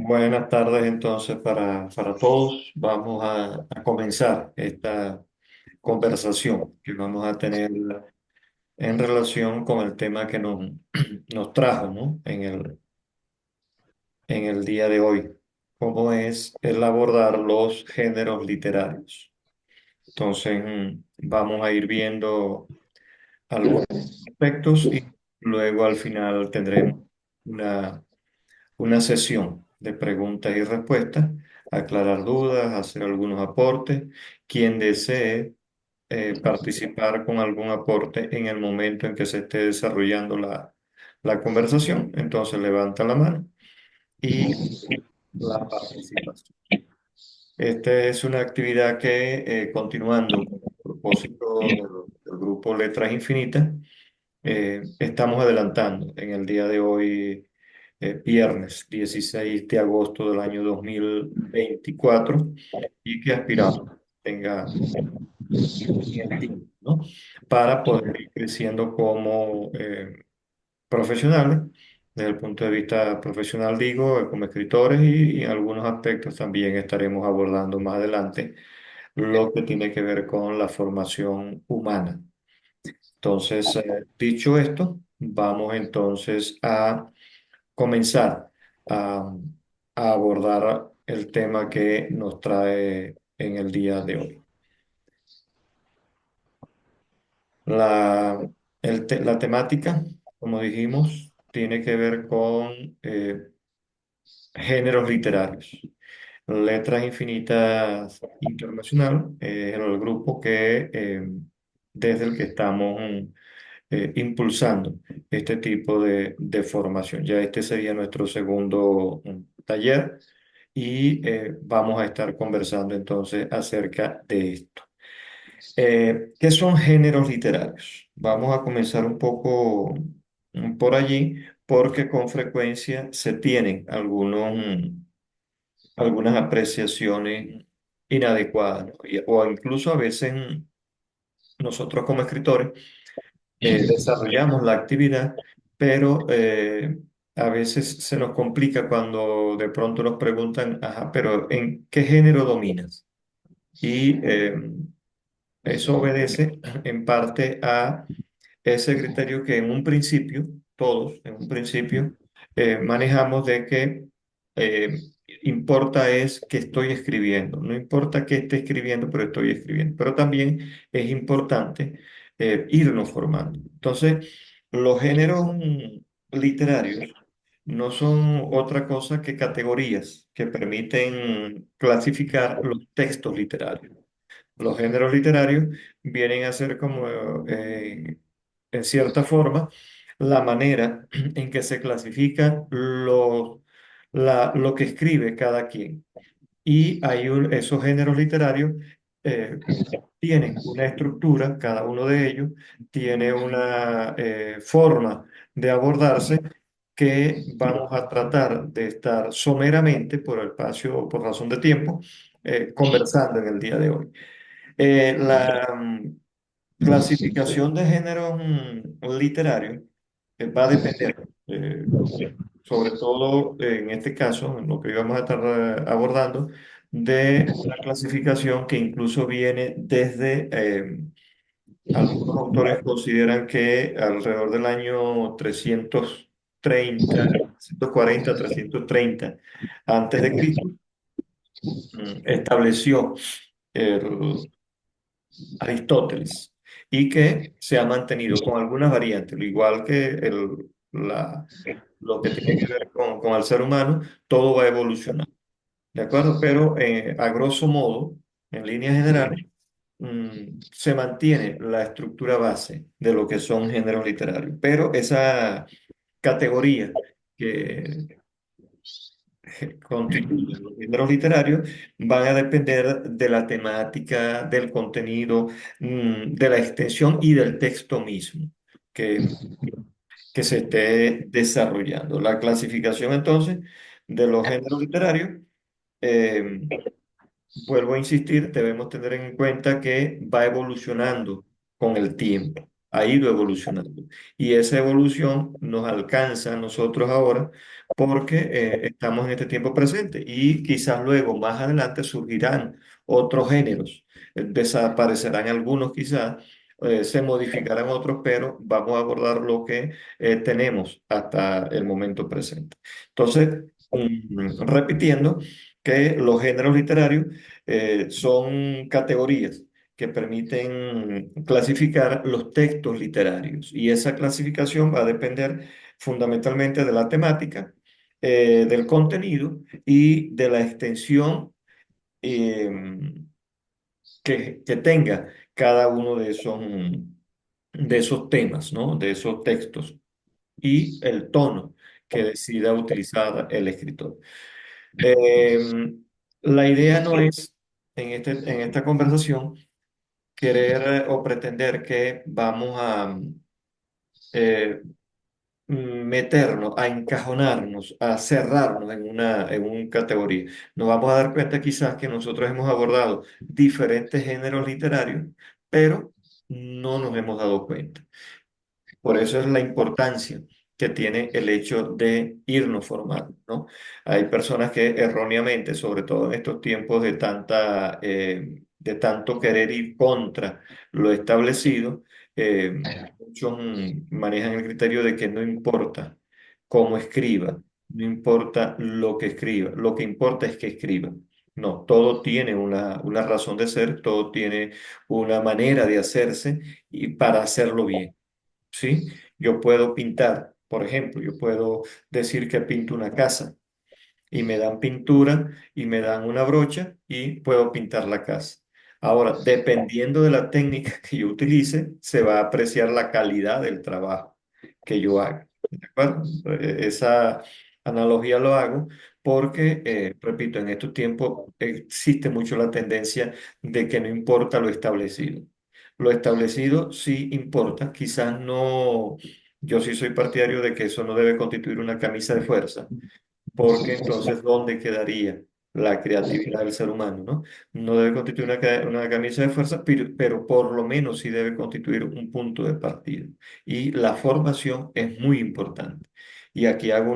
Buenas tardes entonces para todos. Vamos a comenzar esta conversación que vamos a tener en relación con el tema que nos trajo, ¿no? En el día de hoy, cómo es el abordar los géneros literarios. Entonces, vamos a ir viendo algunos aspectos y luego al final tendremos una una sesión de preguntas y respuestas, aclarar dudas, hacer algunos aportes. Quien desee participar con algún aporte en el momento en que se esté desarrollando la conversación, entonces levanta la mano y la participación. Esta es una actividad que, continuando con el propósito del grupo Letras Infinitas, estamos adelantando en el día de hoy, viernes 16 de agosto del año 2024, y que aspiramos tenga en el tiempo, ¿no? Para poder ir creciendo como profesionales, desde el punto de vista profesional, digo, como escritores, y en algunos aspectos también estaremos abordando más adelante lo que tiene que ver con la formación humana. Entonces, dicho esto, vamos entonces a comenzar a, a abordar el tema que nos trae en el día de hoy. La, la temática, como dijimos, tiene que ver con géneros literarios. Letras Infinitas Internacional es el grupo que, desde el que estamos impulsando este tipo de formación. Ya este sería nuestro segundo taller, y vamos a estar conversando entonces acerca de esto. ¿Qué son géneros literarios? Vamos a comenzar un poco por allí, porque con frecuencia se tienen algunas apreciaciones inadecuadas, ¿no? O incluso a veces nosotros como escritores desarrollamos la actividad, pero a veces se nos complica cuando de pronto nos preguntan, ajá, pero ¿en qué género dominas? Y eso obedece en parte a ese criterio que en un principio, todos en un principio, manejamos de que importa es que estoy escribiendo, no importa que esté escribiendo, pero estoy escribiendo. Pero también es importante irnos formando. Entonces, los géneros literarios no son otra cosa que categorías que permiten clasificar los textos literarios. Los géneros literarios vienen a ser como, en cierta forma, la manera en que se clasifica lo que escribe cada quien. Y esos géneros literarios eh, tienen una estructura, cada uno de ellos tiene una forma de abordarse, que vamos a tratar de estar someramente, por el espacio, por razón de tiempo, conversando en el día de hoy. La clasificación de géneros literarios va a depender, sobre todo en este caso, en lo que íbamos a estar abordando, de una clasificación que incluso viene desde, algunos autores consideran que alrededor del año 330, 340, 330 antes de Cristo, estableció el Aristóteles, y que se ha mantenido con algunas variantes, lo igual que lo que tiene que ver con el ser humano. Todo va a evolucionar, ¿de acuerdo? Pero a grosso modo, en líneas generales, se mantiene la estructura base de lo que son géneros literarios, pero esa categoría que constituyen los géneros literarios van a depender de la temática, del contenido, de la extensión y del texto mismo que, que se esté desarrollando. La clasificación entonces de los géneros literarios, eh, vuelvo a insistir, debemos tener en cuenta que va evolucionando con el tiempo. ha ido evolucionando. Y esa evolución nos alcanza a nosotros ahora porque estamos en este tiempo presente y quizás luego, más adelante, surgirán otros géneros. Desaparecerán algunos quizás, se modificarán otros, pero vamos a abordar lo que tenemos hasta el momento presente. Entonces, repitiendo que los géneros literarios son categorías que permiten clasificar los textos literarios y esa clasificación va a depender fundamentalmente de la temática, del contenido y de la extensión eh, que tenga cada uno de esos temas, ¿no? De esos textos y el tono que decida utilizar el escritor. Em, la idea no es en esta conversación querer o pretender que vamos a eh, meternos, a encajonarnos, a cerrarnos en una categoría. Nos vamos a dar cuenta quizás que nosotros hemos abordado diferentes géneros literarios, pero no nos hemos dado cuenta. Por eso es la importancia que tiene el hecho de irnos formando, ¿no? Hay personas que erróneamente, sobre todo en estos tiempos de tanto querer ir contra lo establecido, muchos manejan el criterio de que no importa cómo escriba, no importa lo que escriba, lo que importa es que escriba. No, todo tiene una razón de ser, todo tiene una manera de hacerse y para hacerlo bien. ¿Sí? Yo puedo pintar, por ejemplo, yo puedo decir que pinto una casa y me dan pintura y me dan una brocha y puedo pintar la casa. Ahora, dependiendo de la técnica que yo utilice, se va a apreciar la calidad del trabajo que yo haga. ¿De acuerdo? Esa analogía lo hago porque, repito, en estos tiempos existe mucho la tendencia de que no importa lo establecido. Lo establecido sí importa, quizás no, yo sí soy partidario de que eso no debe constituir una camisa de fuerza porque entonces, ¿dónde quedaría la creatividad del ser humano, ¿no? No debe constituir una camisa de fuerza, pero por lo menos sí debe constituir un punto de partida. Y la formación es muy importante. Y aquí hago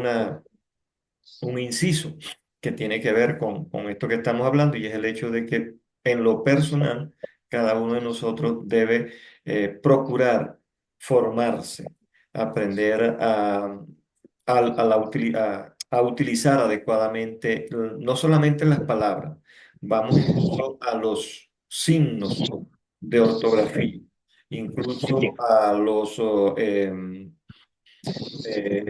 un inciso que tiene que ver con esto que estamos hablando y es el hecho de que en lo personal cada uno de nosotros debe procurar formarse, aprender a utilizar adecuadamente no solamente las palabras, vamos incluso a los signos de ortografía, incluso a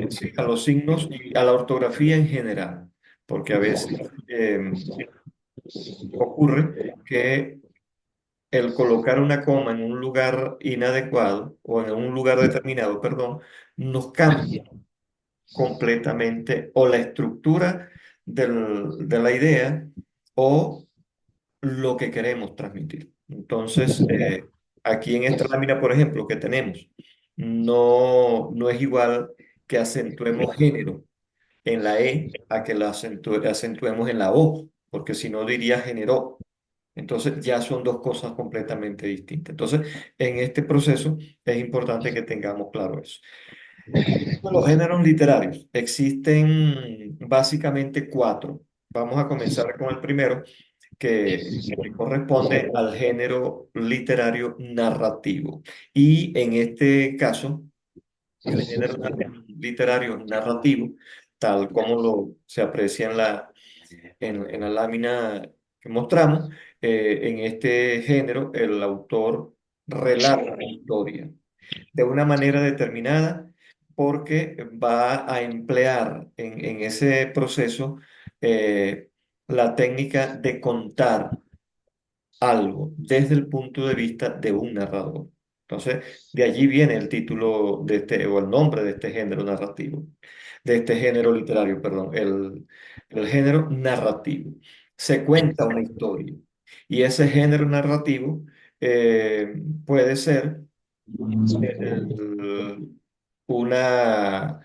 sí, a los signos y a la ortografía en general, porque a veces ocurre que el colocar una coma en un lugar inadecuado o en un lugar determinado, perdón, nos cambia completamente o la estructura de la idea o lo que queremos transmitir. Entonces, aquí en esta lámina, por ejemplo, que tenemos, no es igual que acentuemos género en la E a que la acentuemos en la O, porque si no diría generó. Entonces ya son dos cosas completamente distintas. Entonces, en este proceso es importante que tengamos claro eso. Los géneros literarios existen básicamente cuatro. Vamos a comenzar con el primero, que corresponde al género literario narrativo. Y en este caso, el género literario narrativo, tal como se aprecia en la lámina que mostramos, en este género el autor relata la historia de una manera determinada porque va a emplear en ese proceso la técnica de contar algo desde el punto de vista de un narrador. Entonces, de allí viene el título de este, o el nombre de este género narrativo, de este género literario, perdón, el género narrativo. Se cuenta una historia y ese género narrativo puede ser el- una,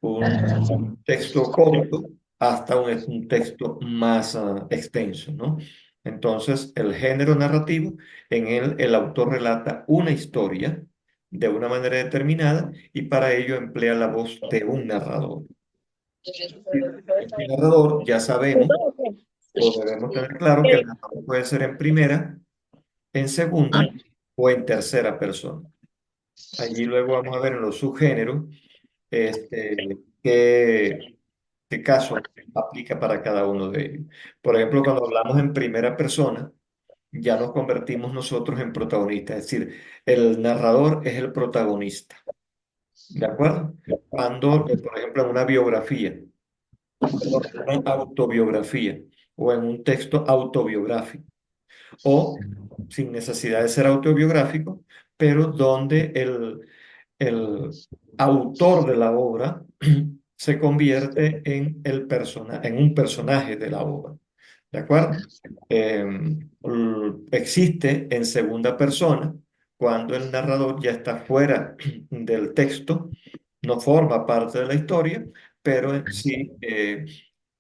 un texto corto hasta un texto más extenso, ¿no? Entonces, el género narrativo, en él el autor relata una historia de una manera determinada y para ello emplea la voz de un narrador. Este narrador ya sabemos o debemos tener claro que el narrador puede ser en primera, en segunda o en tercera persona. Allí luego vamos a ver en los subgéneros qué, qué caso aplica para cada uno de ellos. Por ejemplo, cuando hablamos en primera persona, ya nos convertimos nosotros en protagonistas, es decir, el narrador es el protagonista, ¿de acuerdo? Cuando, por ejemplo, en una biografía, perdón, en una autobiografía o en un texto autobiográfico, o sin necesidad de ser autobiográfico, pero donde el autor de la obra se convierte en en un personaje de la obra. ¿De acuerdo? Existe en segunda persona cuando el narrador ya está fuera del texto, no forma parte de la historia, pero sí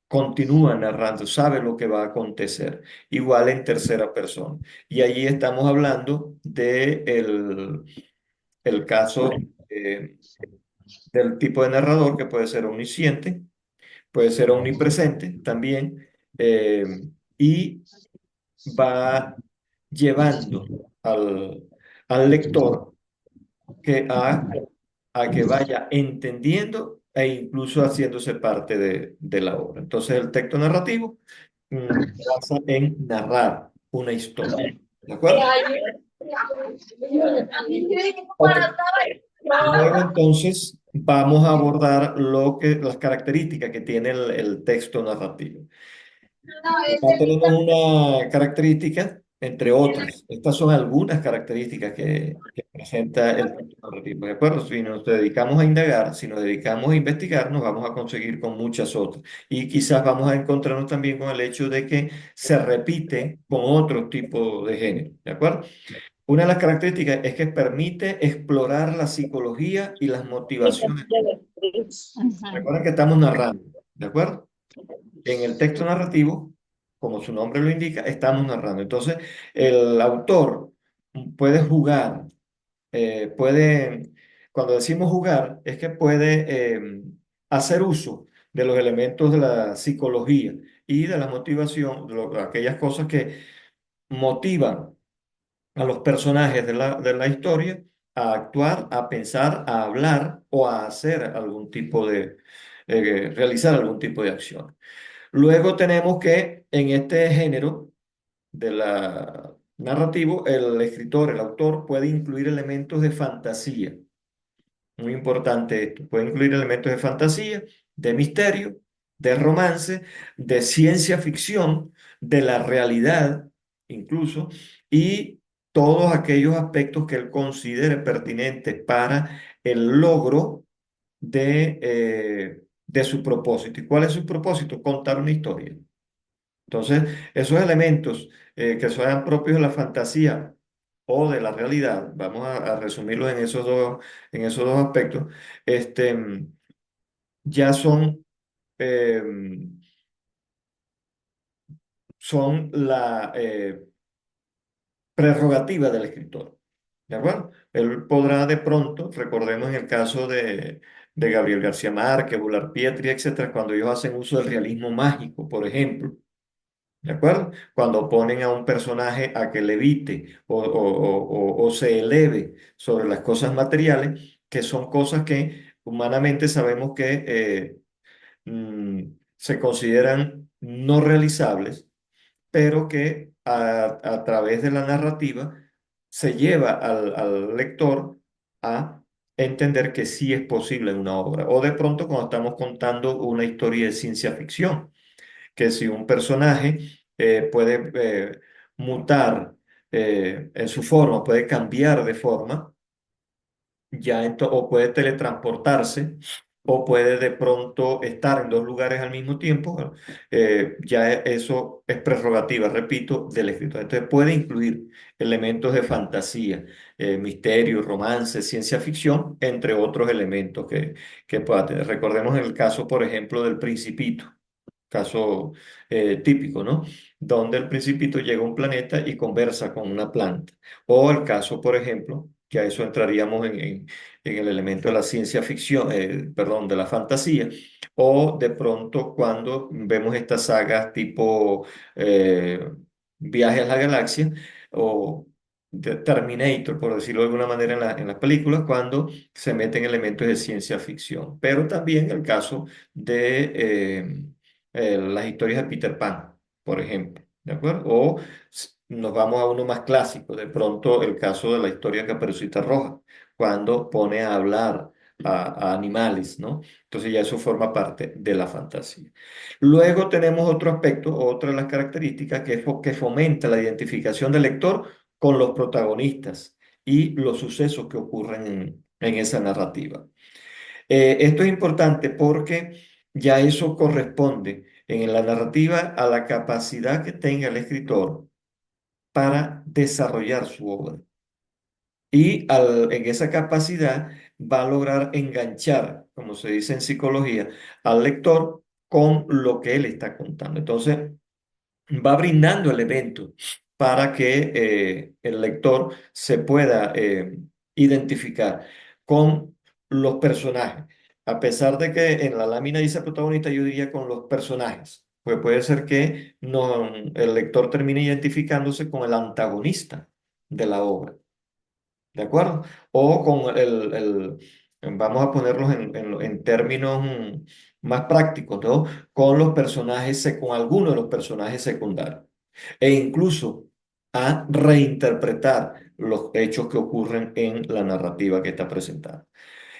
continúa narrando, sabe lo que va a acontecer, igual en tercera persona. Y allí estamos hablando de el caso del tipo de narrador que puede ser omnisciente, puede ser omnipresente también, eh, y va llevando al lector a que vaya entendiendo e incluso haciéndose parte de la obra. Entonces el texto narrativo se basa en narrar una historia. ¿De acuerdo? Ok. Luego entonces vamos a abordar las características que tiene el texto narrativo. Acá tenemos una característica, entre otras. Estas son algunas características que presenta el texto narrativo. ¿De acuerdo? Si nos dedicamos a indagar, si nos dedicamos a investigar, nos vamos a conseguir con muchas otras. Y quizás vamos a encontrarnos también con el hecho de que se repite con otro tipo de género. ¿De acuerdo? Una de las características es que permite explorar la psicología y las motivaciones. Recuerden que estamos narrando. ¿De acuerdo? En el texto narrativo, como su nombre lo indica, estamos narrando. Entonces, el autor puede jugar, puede, cuando decimos jugar, es que puede hacer uso de los elementos de la psicología y de la motivación, de aquellas cosas que motivan a los personajes de la historia a actuar, a pensar, a hablar o a hacer algún tipo realizar algún tipo de acción. Luego tenemos que en este género de la narrativo, el escritor, el autor puede incluir elementos de fantasía. Muy importante esto. Puede incluir elementos de fantasía, de misterio, de romance, de ciencia ficción, de la realidad incluso, y todos aquellos aspectos que él considere pertinentes para el logro de su propósito. ¿Y cuál es su propósito? Contar una historia. Entonces, esos elementos que sean propios de la fantasía o de la realidad, vamos a resumirlos en esos dos aspectos, este, ya eh, son la prerrogativa del escritor. ¿De acuerdo? Él podrá de pronto, recordemos en el caso de Gabriel García Márquez, Bular Pietri, etcétera, cuando ellos hacen uso del realismo mágico, por ejemplo. ¿De acuerdo? Cuando ponen a un personaje a que levite o se eleve sobre las cosas materiales, que son cosas que humanamente sabemos que se consideran no realizables, pero que a través de la narrativa se lleva al lector a entender que sí es posible en una obra. O de pronto cuando estamos contando una historia de ciencia ficción que si un personaje puede mutar en su forma, puede cambiar de forma, o puede teletransportarse, o puede de pronto estar en dos lugares al mismo tiempo, bueno, ya eso es prerrogativa, repito, del escritor. Entonces puede incluir elementos de fantasía, misterio, romance, ciencia ficción, entre otros elementos que pueda tener. Recordemos el caso, por ejemplo, del Principito, caso típico, ¿no? Donde el principito llega a un planeta y conversa con una planta. O el caso, por ejemplo, que a eso entraríamos en el elemento de la ciencia ficción, perdón, de la fantasía, o de pronto cuando vemos estas sagas tipo eh, Viaje a la Galaxia o de Terminator, por decirlo de alguna manera en las películas, cuando se meten elementos de ciencia ficción, pero también el caso de las historias de Peter Pan, por ejemplo, ¿de acuerdo? O nos vamos a uno más clásico, de pronto el caso de la historia de Caperucita Roja, cuando pone a hablar a animales, ¿no? Entonces ya eso forma parte de la fantasía. Luego tenemos otro aspecto, otra de las características, que que fomenta la identificación del lector con los protagonistas y los sucesos que ocurren en esa narrativa. Esto es importante porque ya eso corresponde en la narrativa a la capacidad que tenga el escritor para desarrollar su obra. Y en esa capacidad va a lograr enganchar, como se dice en psicología, al lector con lo que él está contando. Entonces, va brindando elementos para que el lector se pueda identificar con los personajes. A pesar de que en la lámina dice protagonista, yo diría con los personajes. Pues puede ser que no, el lector termine identificándose con el antagonista de la obra. ¿De acuerdo? O con vamos a ponerlos en términos más prácticos, ¿no? Con los personajes, con algunos de los personajes secundarios. E incluso a reinterpretar los hechos que ocurren en la narrativa que está presentada.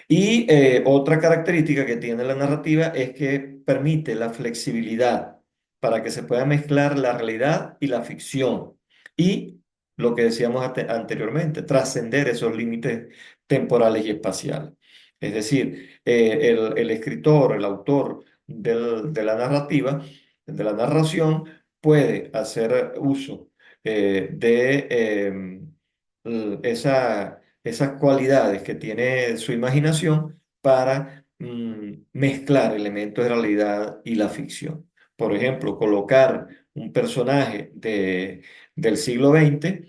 Y otra característica que tiene la narrativa es que permite la flexibilidad para que se pueda mezclar la realidad y la ficción. Y lo que decíamos anteriormente, trascender esos límites temporales y espaciales. Es decir, el escritor, el autor de la narrativa, de la narración, puede hacer uso de esas cualidades que tiene su imaginación para mezclar elementos de realidad y la ficción. Por ejemplo, colocar un personaje del siglo XX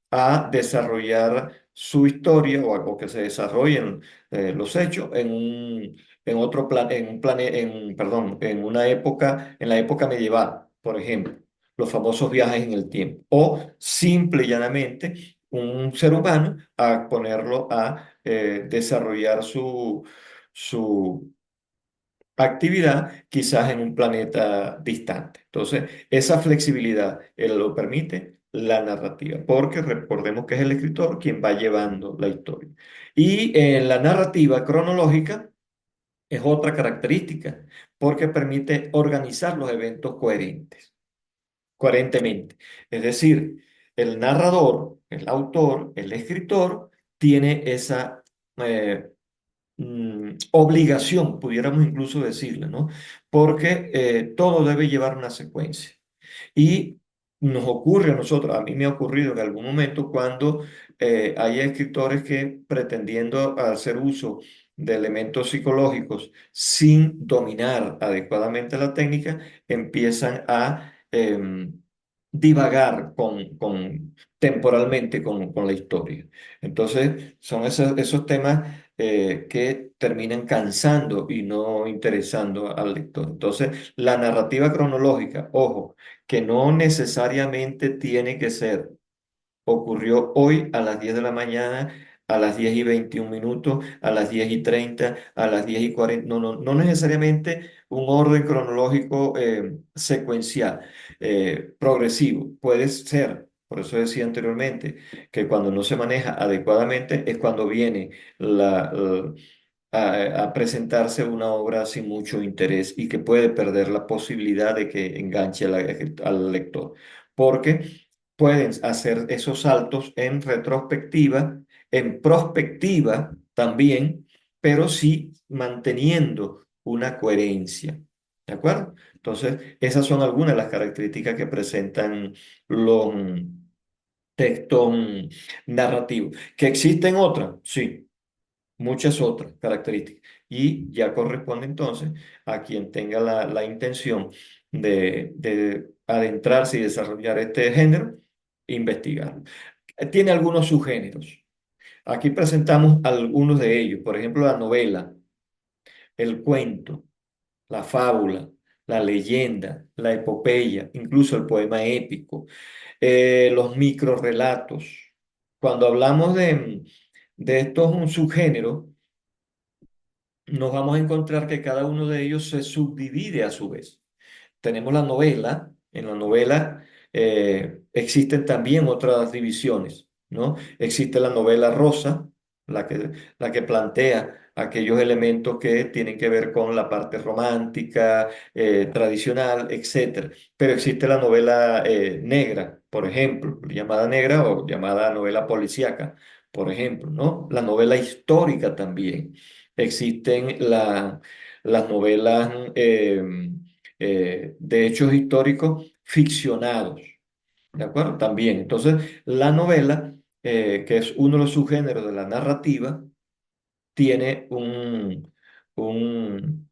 a desarrollar su historia o que se desarrollen los hechos en otro plan, en un perdón, en una época, en la época medieval, por ejemplo, los famosos viajes en el tiempo, o simple y llanamente un ser humano a ponerlo a desarrollar su actividad quizás en un planeta distante. Entonces, esa flexibilidad lo permite la narrativa, porque recordemos que es el escritor quien va llevando la historia. Y la narrativa cronológica es otra característica, porque permite organizar los eventos coherentemente. Es decir, el narrador, el autor, el escritor, tiene esa obligación, pudiéramos incluso decirle, ¿no? Porque todo debe llevar una secuencia. Y nos ocurre a nosotros, a mí me ha ocurrido en algún momento cuando hay escritores que pretendiendo hacer uso de elementos psicológicos sin dominar adecuadamente la técnica, empiezan a divagar temporalmente con la historia. Entonces, son esos temas que terminan cansando y no interesando al lector. Entonces, la narrativa cronológica, ojo, que no necesariamente tiene que ser ocurrió hoy a las 10 de la mañana, a las 10:21, a las 10:30, a las 10:40. No, no, no necesariamente un orden cronológico secuencial, progresivo. Puede ser, por eso decía anteriormente, que cuando no se maneja adecuadamente es cuando viene a presentarse una obra sin mucho interés y que puede perder la posibilidad de que enganche al lector. Porque pueden hacer esos saltos en retrospectiva, en prospectiva también, pero sí manteniendo una coherencia. ¿De acuerdo? Entonces, esas son algunas de las características que presentan los textos narrativos. ¿Que existen otras? Sí, muchas otras características. Y ya corresponde entonces a quien tenga la intención de adentrarse y desarrollar este género, investigar. Tiene algunos subgéneros. Aquí presentamos algunos de ellos, por ejemplo, la novela, el cuento, la fábula, la leyenda, la epopeya, incluso el poema épico, los microrrelatos. Cuando hablamos de estos subgéneros, nos vamos a encontrar que cada uno de ellos se subdivide a su vez. Tenemos la novela, en la novela existen también otras divisiones, ¿no? Existe la novela rosa, la que plantea aquellos elementos que tienen que ver con la parte romántica, tradicional, etcétera. Pero existe la novela negra, por ejemplo, llamada negra o llamada novela policíaca, por ejemplo, ¿no? La novela histórica también. Existen las novelas de hechos históricos ficcionados, ¿de acuerdo? También. Entonces, la novela, que es uno de los subgéneros de la narrativa, tiene un, un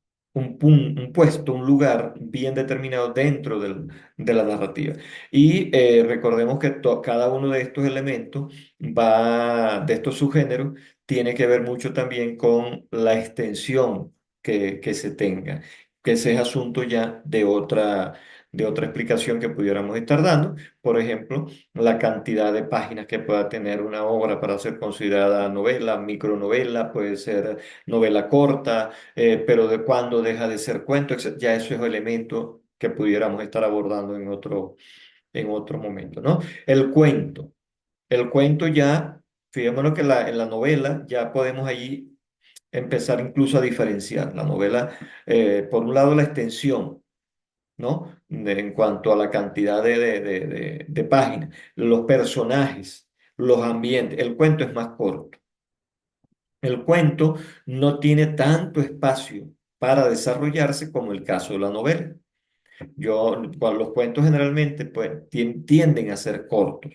puesto, un lugar bien determinado dentro de la narrativa. Y recordemos que cada uno de estos elementos de estos subgéneros, tiene que ver mucho también con la extensión que se tenga, que ese es asunto ya de otra explicación que pudiéramos estar dando. Por ejemplo, la cantidad de páginas que pueda tener una obra para ser considerada novela, micronovela, puede ser novela corta, pero de cuándo deja de ser cuento, etc. Ya eso es un elemento que pudiéramos estar abordando en otro momento, ¿no? El cuento. El cuento ya, fijémonos que en la novela ya podemos allí empezar incluso a diferenciar. La novela, por un lado, la extensión, ¿no? En cuanto a la cantidad de páginas, los personajes, los ambientes. El cuento es más corto. El cuento no tiene tanto espacio para desarrollarse como el caso de la novela. Los cuentos generalmente pues, tienden a ser cortos.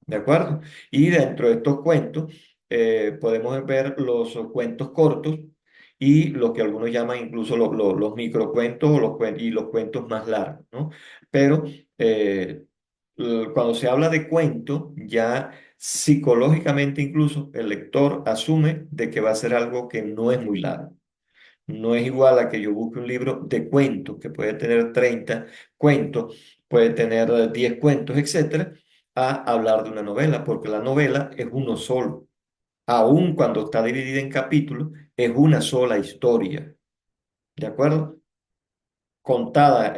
¿De acuerdo? Y dentro de estos cuentos podemos ver los cuentos cortos y lo que algunos llaman incluso los microcuentos o y los cuentos más largos, ¿no? Pero cuando se habla de cuento, ya psicológicamente incluso el lector asume de que va a ser algo que no es muy largo. No es igual a que yo busque un libro de cuentos, que puede tener 30 cuentos, puede tener 10 cuentos, etcétera, a hablar de una novela, porque la novela es uno solo. Aun cuando está dividida en capítulos, es una sola historia. ¿De acuerdo? Contada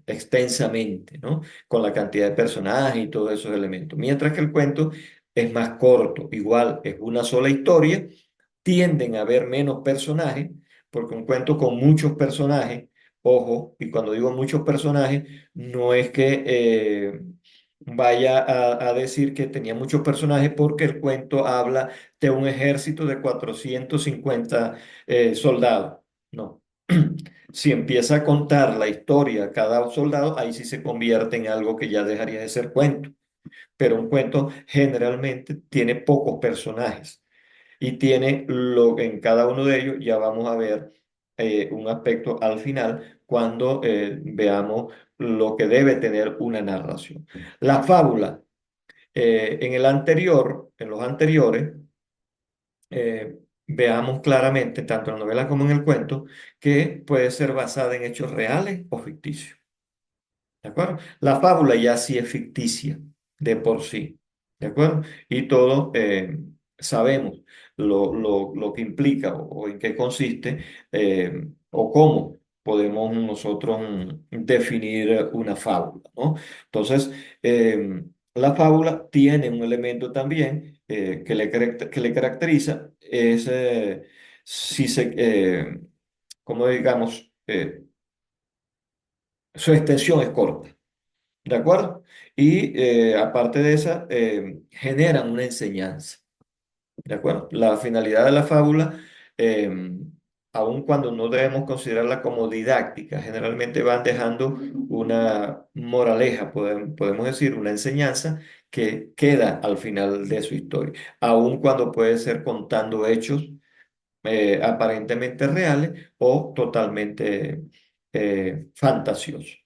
extensamente, ¿no? Con la cantidad de personajes y todos esos elementos. Mientras que el cuento es más corto, igual es una sola historia, tienden a haber menos personajes, porque un cuento con muchos personajes, ojo, y cuando digo muchos personajes, no es que vaya a decir que tenía muchos personajes porque el cuento habla de un ejército de 450 soldados. No. Si empieza a contar la historia cada soldado, ahí sí se convierte en algo que ya dejaría de ser cuento. Pero un cuento generalmente tiene pocos personajes y tiene en cada uno de ellos, ya vamos a ver un aspecto al final cuando veamos lo que debe tener una narración. La fábula, en los anteriores, veamos claramente, tanto en la novela como en el cuento, que puede ser basada en hechos reales o ficticios. ¿De acuerdo? La fábula ya sí es ficticia de por sí. ¿De acuerdo? Y todo sabemos lo que implica o en qué consiste o cómo podemos nosotros definir una fábula, ¿no? Entonces, la fábula tiene un elemento también que le caracteriza, es si se, como digamos, su extensión es corta. ¿De acuerdo? Y aparte de esa, generan una enseñanza. ¿De acuerdo? La finalidad de la fábula, eh, aun cuando no debemos considerarla como didáctica, generalmente van dejando una moraleja, podemos decir, una enseñanza que queda al final de su historia, aun cuando puede ser contando hechos aparentemente reales o totalmente fantasiosos.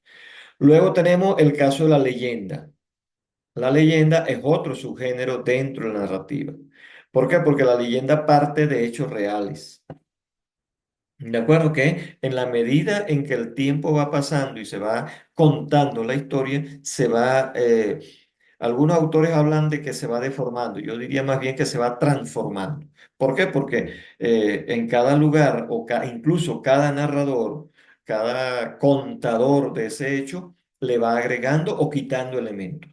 Luego tenemos el caso de la leyenda. La leyenda es otro subgénero dentro de la narrativa, ¿Por qué? Porque la leyenda parte de hechos reales. De acuerdo que en la medida en que el tiempo va pasando y se va contando la historia, algunos autores hablan de que se va deformando, yo diría más bien que se va transformando. ¿Por qué? Porque en cada lugar o incluso cada narrador, cada contador de ese hecho, le va agregando o quitando elementos.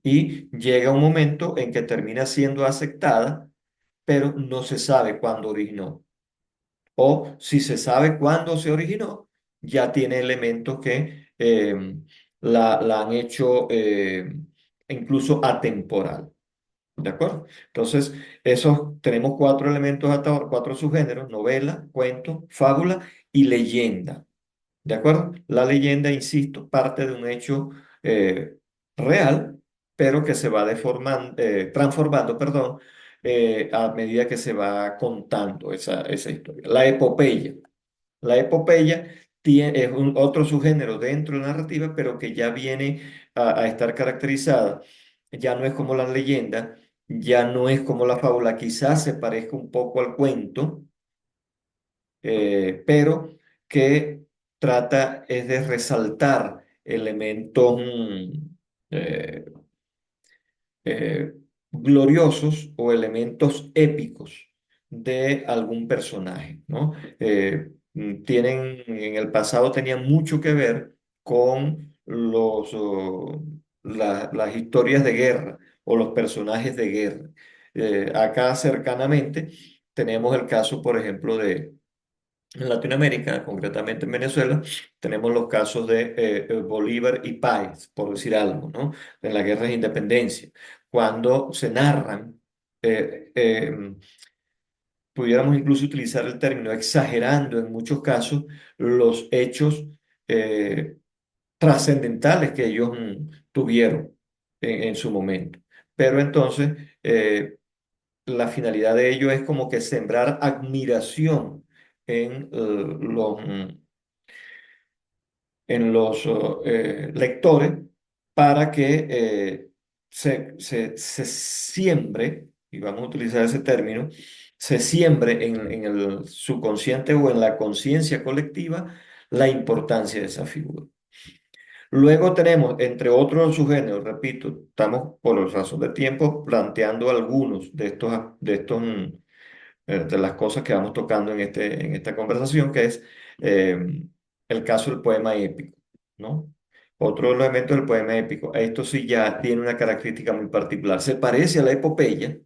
Y llega un momento en que termina siendo aceptada, pero no se sabe cuándo originó. O si se sabe cuándo se originó, ya tiene elementos que la han hecho incluso atemporal. ¿De acuerdo? Entonces, tenemos cuatro elementos hasta ahora, cuatro subgéneros: novela, cuento, fábula y leyenda. ¿De acuerdo? La leyenda, insisto, parte de un hecho eh, real, pero que se va transformando, perdón, a medida que se va contando esa historia. La epopeya. La epopeya es otro subgénero dentro de la narrativa, pero que ya viene a estar caracterizada. Ya no es como la leyenda, ya no es como la fábula, quizás se parezca un poco al cuento, pero que trata es de resaltar elementos eh, gloriosos o elementos épicos de algún personaje, ¿no? En el pasado tenían mucho que ver con las historias de guerra o los personajes de guerra. Acá cercanamente tenemos el caso, por ejemplo, en Latinoamérica, concretamente en Venezuela, tenemos los casos de Bolívar y Páez, por decir algo, ¿no? En la guerra de independencia, cuando se narran, eh, eh, pudiéramos incluso utilizar el término exagerando en muchos casos los hechos eh, trascendentales que ellos tuvieron en su momento. Pero entonces, la finalidad de ello es como que sembrar admiración en los lectores para que se siembre, y vamos a utilizar ese término, se siembre en el subconsciente o en la conciencia colectiva la importancia de esa figura. Luego tenemos, entre otros subgéneros, repito, estamos por razón de tiempo planteando algunos de las cosas que vamos tocando en esta conversación, que es el caso del poema épico, ¿no? Otro de los elementos del poema épico. Esto sí ya tiene una característica muy particular. Se parece a la epopeya,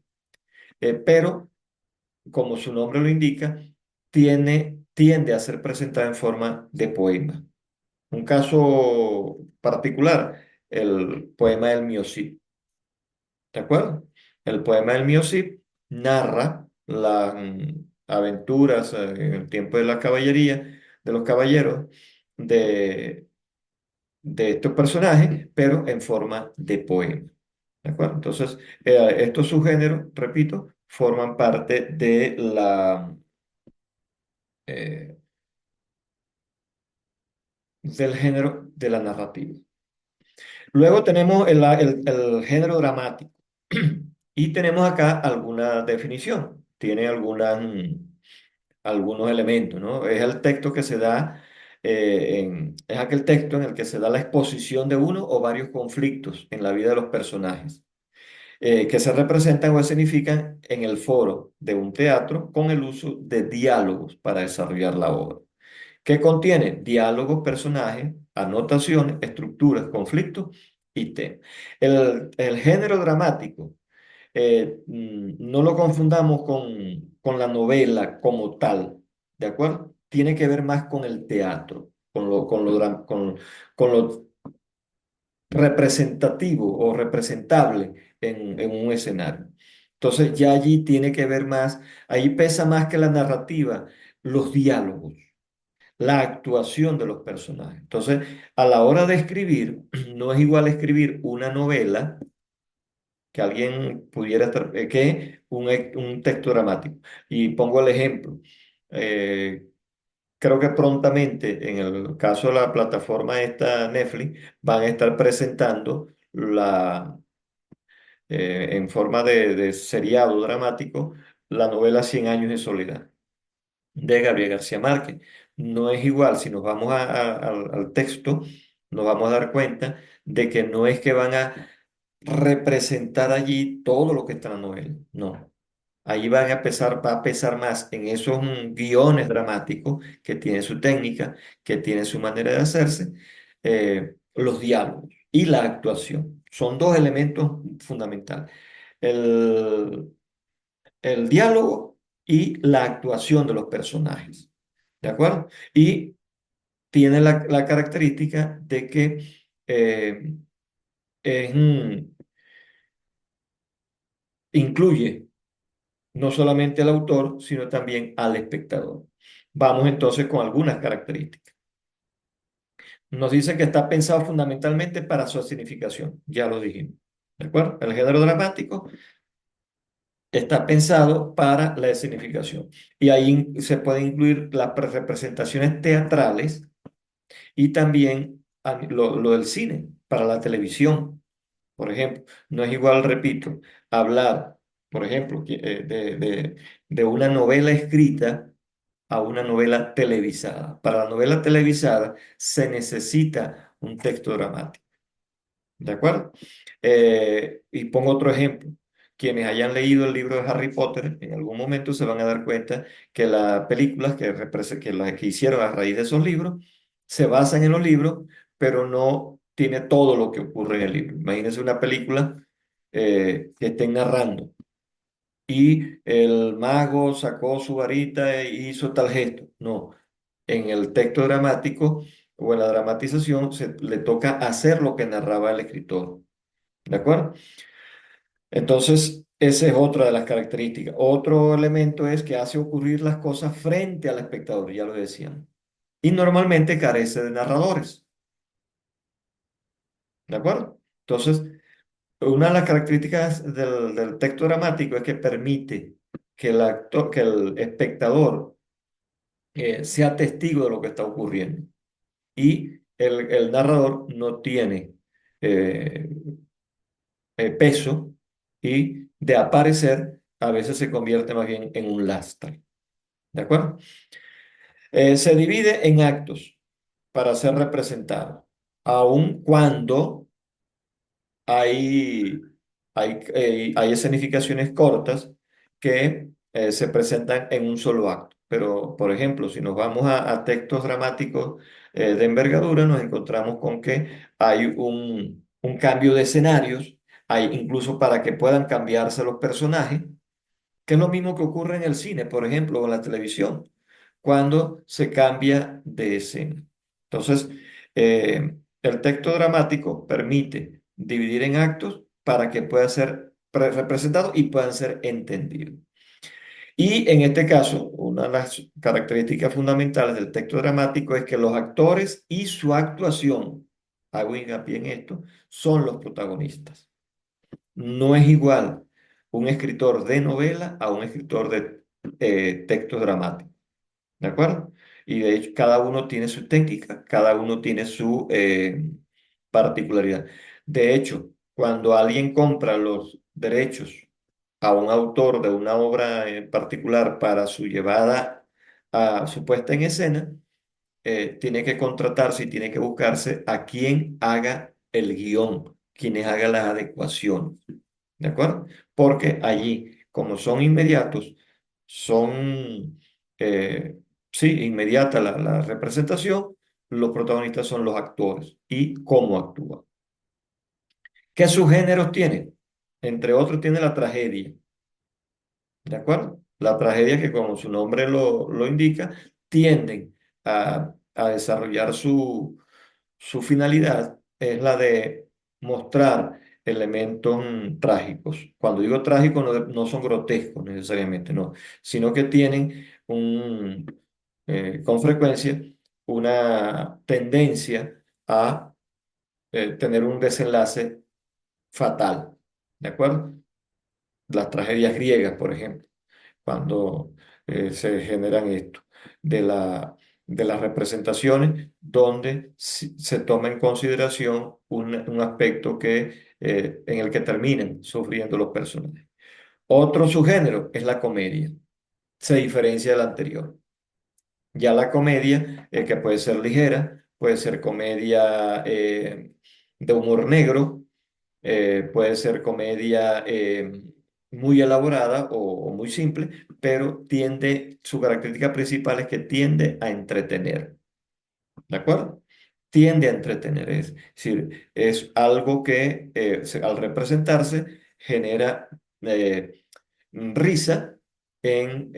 pero como su nombre lo indica, tiende a ser presentada en forma de poema. Un caso particular, el poema del Miocid. ¿De acuerdo? El poema del Mío Cid narra las aventuras en el tiempo de la caballería, de los caballeros, de, de estos personajes, pero en forma de poema. ¿De acuerdo? Entonces, estos subgéneros, repito, forman parte eh, del género de la narrativa. Luego tenemos el género dramático y tenemos acá alguna definición, tiene algunos elementos, ¿no? Es el texto que se da, es aquel texto en el que se da la exposición de uno o varios conflictos en la vida de los personajes, que se representan o escenifican en el foro de un teatro con el uso de diálogos para desarrollar la obra, que contiene diálogos, personajes, anotaciones, estructuras, conflictos y temas. El género dramático, no lo confundamos con la novela como tal, ¿de acuerdo? Tiene que ver más con el teatro, con lo representativo o representable en un escenario. Entonces ya allí tiene que ver más, ahí pesa más que la narrativa, los diálogos, la actuación de los personajes. Entonces, a la hora de escribir, no es igual escribir una novela que alguien pudiera estar, que un texto dramático. Y pongo el ejemplo. eh, Creo que prontamente, en el caso de la plataforma esta Netflix, van a estar presentando en forma de seriado dramático la novela Cien años de soledad de Gabriel García Márquez. No es igual, si nos vamos al texto, nos vamos a dar cuenta de que no es que van a representar allí todo lo que está en la novela, no. Ahí va a pesar más en esos guiones dramáticos que tiene su técnica, que tiene su manera de hacerse, los diálogos y la actuación. Son dos elementos fundamentales. El, el diálogo y la actuación de los personajes. ¿De acuerdo? Y tiene la característica de que es, incluye no solamente al autor, sino también al espectador. Vamos entonces con algunas características. Nos dice que está pensado fundamentalmente para su significación, ya lo dijimos. ¿De acuerdo? El género dramático está pensado para la significación. Y ahí se pueden incluir las representaciones teatrales y también lo del cine, para la televisión. Por ejemplo, no es igual, repito, hablar, por ejemplo, de una novela escrita a una novela televisada. Para la novela televisada se necesita un texto dramático. ¿De acuerdo? Y pongo otro ejemplo. Quienes hayan leído el libro de Harry Potter, en algún momento se van a dar cuenta que las películas que las que hicieron a raíz de esos libros se basan en los libros, pero no tiene todo lo que ocurre en el libro. Imagínense una película que estén narrando y el mago sacó su varita e hizo tal gesto. No, en el texto dramático o en la dramatización se le toca hacer lo que narraba el escritor. ¿De acuerdo? Entonces, esa es otra de las características. Otro elemento es que hace ocurrir las cosas frente al espectador, ya lo decían. Y normalmente carece de narradores. ¿De acuerdo? Entonces, una de las características del texto dramático es que permite que que el espectador sea testigo de lo que está ocurriendo. Y el narrador no tiene eh, peso y de aparecer a veces se convierte más bien en un lastre. ¿De acuerdo? Se divide en actos para ser representado, aun cuando hay, hay escenificaciones cortas que se presentan en un solo acto. Pero, por ejemplo, si nos vamos a textos dramáticos de envergadura, nos encontramos con que hay un cambio de escenarios, hay incluso para que puedan cambiarse los personajes, que es lo mismo que ocurre en el cine, por ejemplo, o en la televisión, cuando se cambia de escena. Entonces, el texto dramático permite dividir en actos para que pueda ser representado y puedan ser entendidos. Y en este caso, una de las características fundamentales del texto dramático es que los actores y su actuación, hago hincapié en esto, son los protagonistas. No es igual un escritor de novela a un escritor de texto dramático. ¿De acuerdo? Y de hecho, cada uno tiene su técnica, cada uno tiene su particularidad. De hecho, cuando alguien compra los derechos a un autor de una obra en particular para su llevada a su puesta en escena, tiene que contratarse y tiene que buscarse a quien haga el guión, quienes hagan las adecuaciones. ¿De acuerdo? Porque allí, como son inmediatos, son, sí, inmediata la representación, los protagonistas son los actores y cómo actúan. ¿Qué subgéneros tiene? Entre otros tiene la tragedia. ¿De acuerdo? La tragedia que, como su nombre lo indica, tienden a desarrollar su finalidad, es la de mostrar elementos trágicos. Cuando digo trágicos, no son grotescos necesariamente, no, sino que tienen con frecuencia una tendencia a tener un desenlace fatal. ¿De acuerdo? Las tragedias griegas, por ejemplo cuando se generan esto, de de las representaciones donde se toma en consideración un aspecto en el que terminen sufriendo los personajes. Otro subgénero es la comedia. Se diferencia del anterior. Ya la comedia, que puede ser ligera, puede ser comedia de humor negro, puede ser comedia muy elaborada o muy simple, pero su característica principal es que tiende a entretener, ¿de acuerdo? Tiende a entretener, es decir, es algo que al representarse genera risa en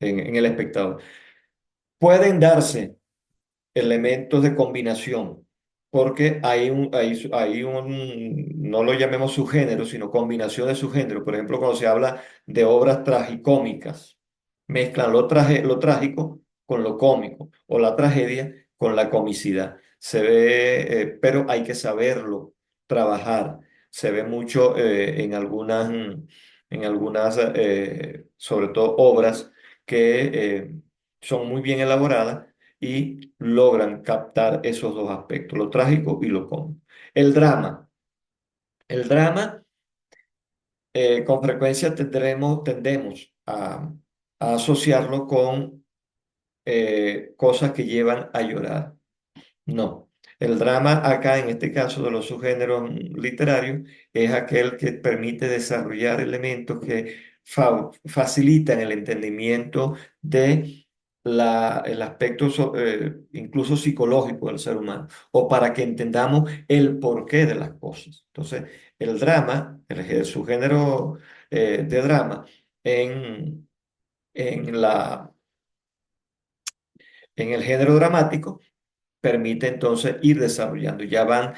en el espectador. Pueden darse elementos de combinación, porque no lo llamemos subgénero, sino combinación de subgénero. Por ejemplo, cuando se habla de obras tragicómicas, mezclan lo trágico con lo cómico, o la tragedia con la comicidad. Se ve, pero hay que saberlo trabajar. Se ve mucho en algunas sobre todo obras que son muy bien elaboradas y logran captar esos dos aspectos, lo trágico y lo cómico. El drama. El drama, con frecuencia tendemos a asociarlo con cosas que llevan a llorar. No. El drama acá, en este caso de los subgéneros literarios, es aquel que permite desarrollar elementos que facilitan el entendimiento de el aspecto incluso psicológico del ser humano, o para que entendamos el porqué de las cosas. Entonces, el drama, el subgénero de drama en, en en el género dramático, permite entonces ir desarrollando. Ya van,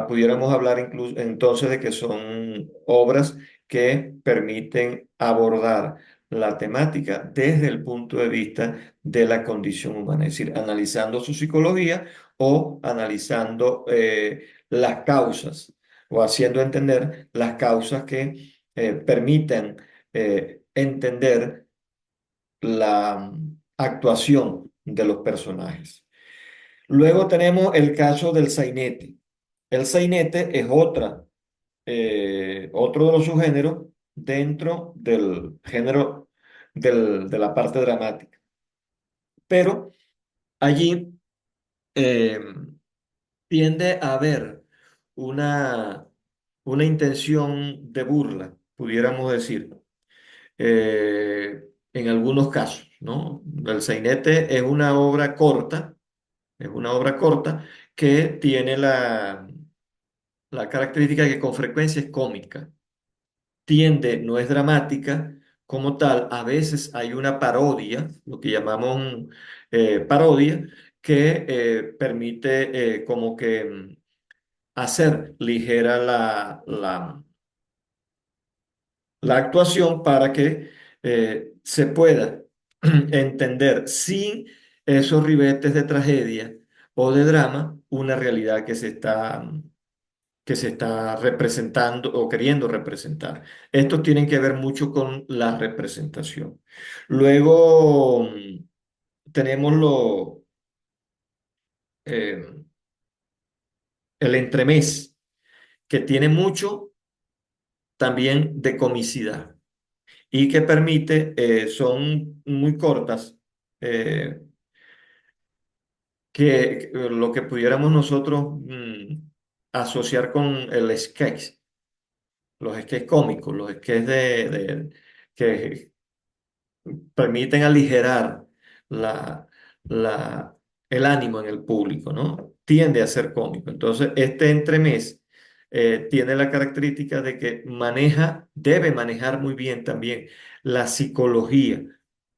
pudiéramos hablar incluso entonces de que son obras que permiten abordar la temática desde el punto de vista de la condición humana, es decir, analizando su psicología o analizando las causas o haciendo entender las causas que permitan entender la actuación de los personajes. Luego tenemos el caso del sainete. El sainete es otro de los subgéneros dentro del género de la parte dramática. Pero allí eh, tiende a haber una, una intención de burla, pudiéramos decir, en algunos casos, ¿no? El sainete es una obra corta que tiene la característica de que con frecuencia es cómica. No es dramática como tal, a veces hay una parodia, lo que llamamos parodia, que permite como que hacer ligera la actuación para que se pueda entender sin esos ribetes de tragedia o de drama una realidad que se está representando o queriendo representar. Estos tienen que ver mucho con la representación. Luego tenemos eh, el entremés, que tiene mucho también de comicidad y que permite, son muy cortas, eh, lo que pudiéramos nosotros asociar con el sketch, los sketches cómicos, los sketches que permiten aligerar la, el ánimo en el público, ¿no? Tiende a ser cómico. Entonces, este entremés tiene la característica de que debe manejar muy bien también la psicología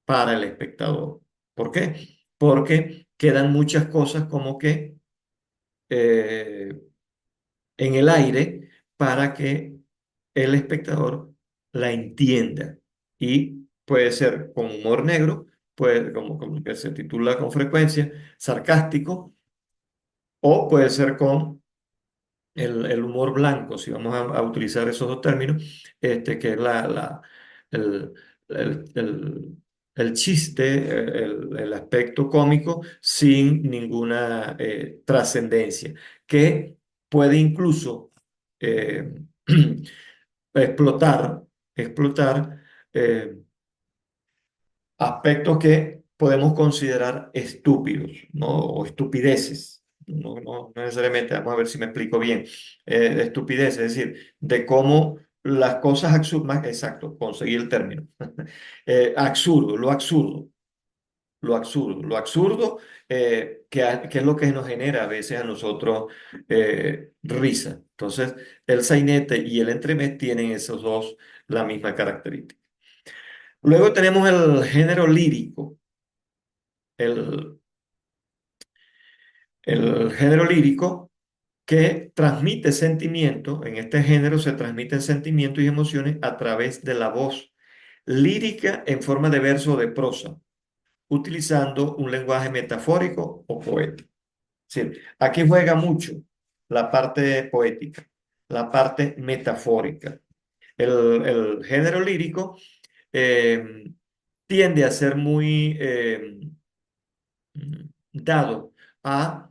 para el espectador. ¿Por qué? Porque quedan muchas cosas como que eh, en el aire para que el espectador la entienda. Y puede ser con humor negro, como que se titula con frecuencia, sarcástico, o puede ser con el humor blanco, si vamos a utilizar esos dos términos, que es el, el chiste, el aspecto cómico sin ninguna trascendencia, que puede incluso eh, explotar, explotar eh, aspectos que podemos considerar estúpidos, ¿no? O estupideces. No necesariamente, vamos a ver si me explico bien, de estupidez, es decir, de cómo las cosas absurdas, exacto, conseguí el término, absurdo, lo absurdo, que es lo que nos genera a veces a nosotros risa. Entonces, el sainete y el entremés tienen esos dos la misma característica. Luego tenemos el género lírico. El, el género lírico que transmite sentimientos, en este género se transmiten sentimientos y emociones a través de la voz lírica en forma de verso o de prosa, utilizando un lenguaje metafórico o poético. Sí, aquí juega mucho la parte poética, la parte metafórica. El género lírico eh, tiende a ser muy dado a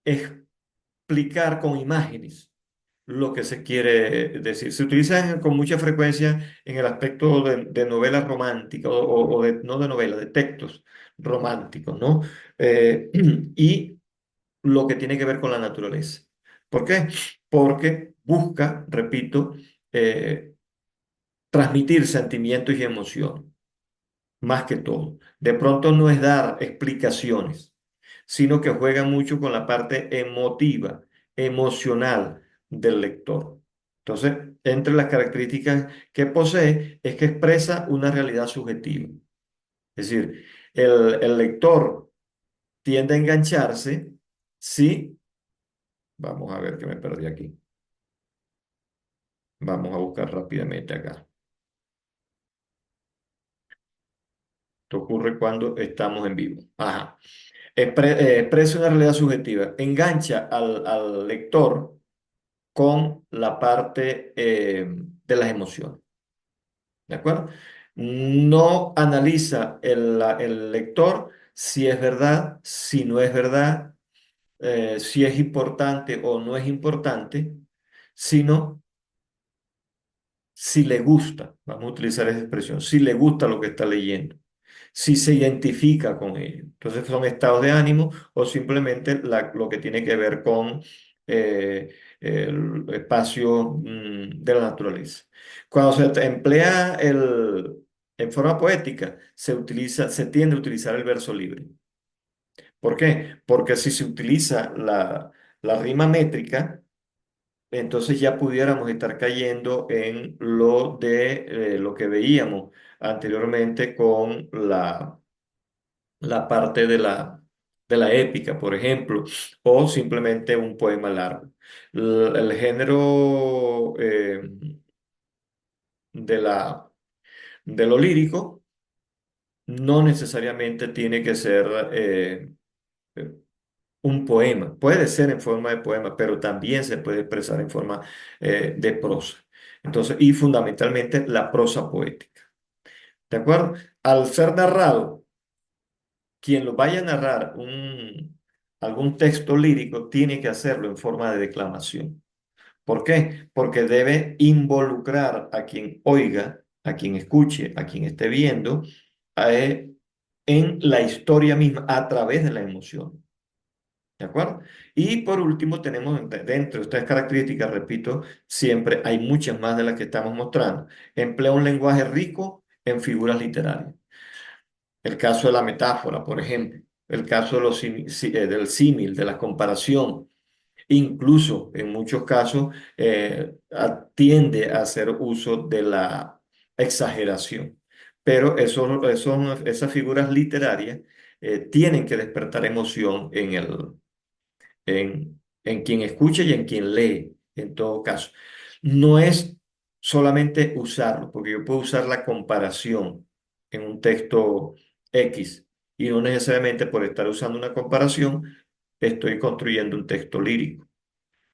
explicar con imágenes lo que se quiere decir. Se utilizan con mucha frecuencia en el aspecto de novelas románticas o de, no de novelas, de textos románticos, ¿no? Y lo que tiene que ver con la naturaleza. ¿Por qué? Porque busca, repito, eh, transmitir sentimientos y emociones, más que todo. De pronto no es dar explicaciones, sino que juega mucho con la parte emotiva, emocional del lector. Entonces, entre las características que posee es que expresa una realidad subjetiva. Es decir, el lector tiende a engancharse si, vamos a ver que me perdí aquí, vamos a buscar rápidamente acá. Esto ocurre cuando estamos en vivo. Ajá. Expresa una realidad subjetiva, engancha al lector con la parte de las emociones, ¿de acuerdo? No analiza el lector si es verdad, si no es verdad, si es importante o no es importante, sino si le gusta, vamos a utilizar esa expresión, si le gusta lo que está leyendo, si se identifica con ello. Entonces son estados de ánimo o simplemente lo que tiene que ver con el espacio de la naturaleza. Cuando se emplea en forma poética, se tiende a utilizar el verso libre. ¿Por qué? Porque si se utiliza la rima métrica, entonces ya pudiéramos estar cayendo en lo de lo que veíamos anteriormente con la parte de la épica, por ejemplo, o simplemente un poema largo. El género de de lo lírico no necesariamente tiene que ser un poema. Puede ser en forma de poema, pero también se puede expresar en forma de prosa. Entonces, y fundamentalmente la prosa poética. ¿De acuerdo? Al ser narrado, quien lo vaya a narrar algún texto lírico tiene que hacerlo en forma de declamación. ¿Por qué? Porque debe involucrar a quien oiga, a quien escuche, a quien esté viendo, eh, en la historia misma a través de la emoción. ¿De acuerdo? Y por último, tenemos dentro de estas características, repito, siempre hay muchas más de las que estamos mostrando. Emplea un lenguaje rico en figuras literarias. El caso de la metáfora, por ejemplo. El caso de del símil, de la comparación. Incluso en muchos casos tiende a hacer uso de la exageración. Pero esas figuras literarias tienen que despertar emoción en quien escucha y en quien lee, en todo caso. No es solamente usarlo, porque yo puedo usar la comparación en un texto X y no necesariamente por estar usando una comparación estoy construyendo un texto lírico.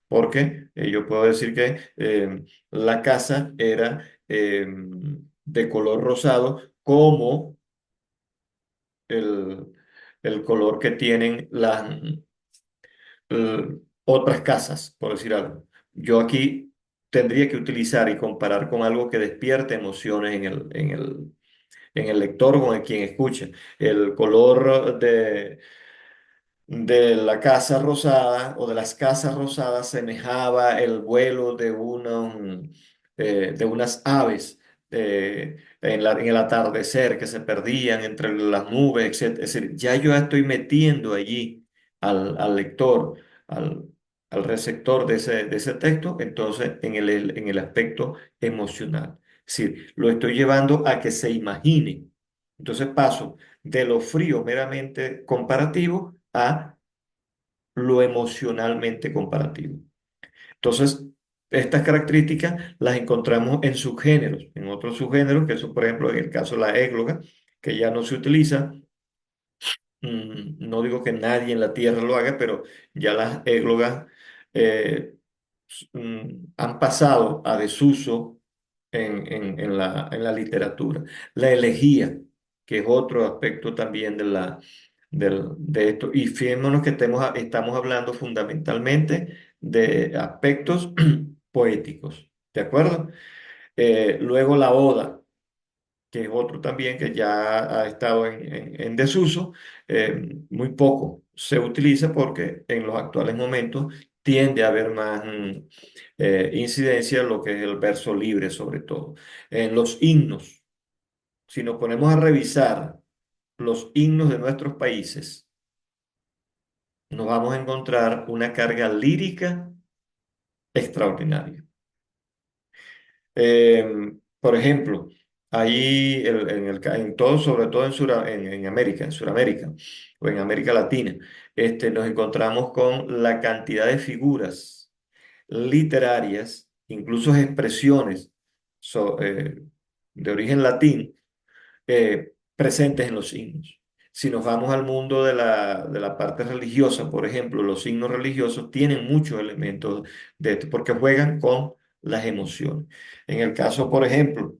Porque yo puedo decir que la casa era de color rosado como el, el color que tienen las otras casas, por decir algo. Yo aquí tendría que utilizar y comparar con algo que despierte emociones en el lector o en quien escucha. El color de la casa rosada o de las casas rosadas semejaba el vuelo de unas aves en el atardecer que se perdían entre las nubes, etcétera. Es decir, ya yo estoy metiendo allí al lector, al, al receptor de ese texto, entonces en el aspecto emocional. Es decir, lo estoy llevando a que se imagine. Entonces paso de lo frío meramente comparativo a lo emocionalmente comparativo. Entonces, estas características las encontramos en subgéneros, en otros subgéneros, que son, por ejemplo, en el caso de la égloga, que ya no se utiliza. No digo que nadie en la Tierra lo haga, pero ya las églogas eh, han pasado a desuso en la literatura. La elegía, que es otro aspecto también de esto. Y fijémonos que estamos hablando fundamentalmente de aspectos poéticos, ¿de acuerdo? Luego la oda, que es otro también que ya ha estado en desuso, muy poco se utiliza porque en los actuales momentos tiende a haber más incidencia en lo que es el verso libre, sobre todo. En los himnos, si nos ponemos a revisar los himnos de nuestros países, nos vamos a encontrar una carga lírica extraordinaria. Por ejemplo, ahí en todo, sobre todo en América, en Sudamérica o en América Latina, nos encontramos con la cantidad de figuras literarias, incluso expresiones de origen latín, presentes en los himnos. Si nos vamos al mundo de la parte religiosa, por ejemplo, los signos religiosos tienen muchos elementos de esto, porque juegan con las emociones. En el caso, por ejemplo,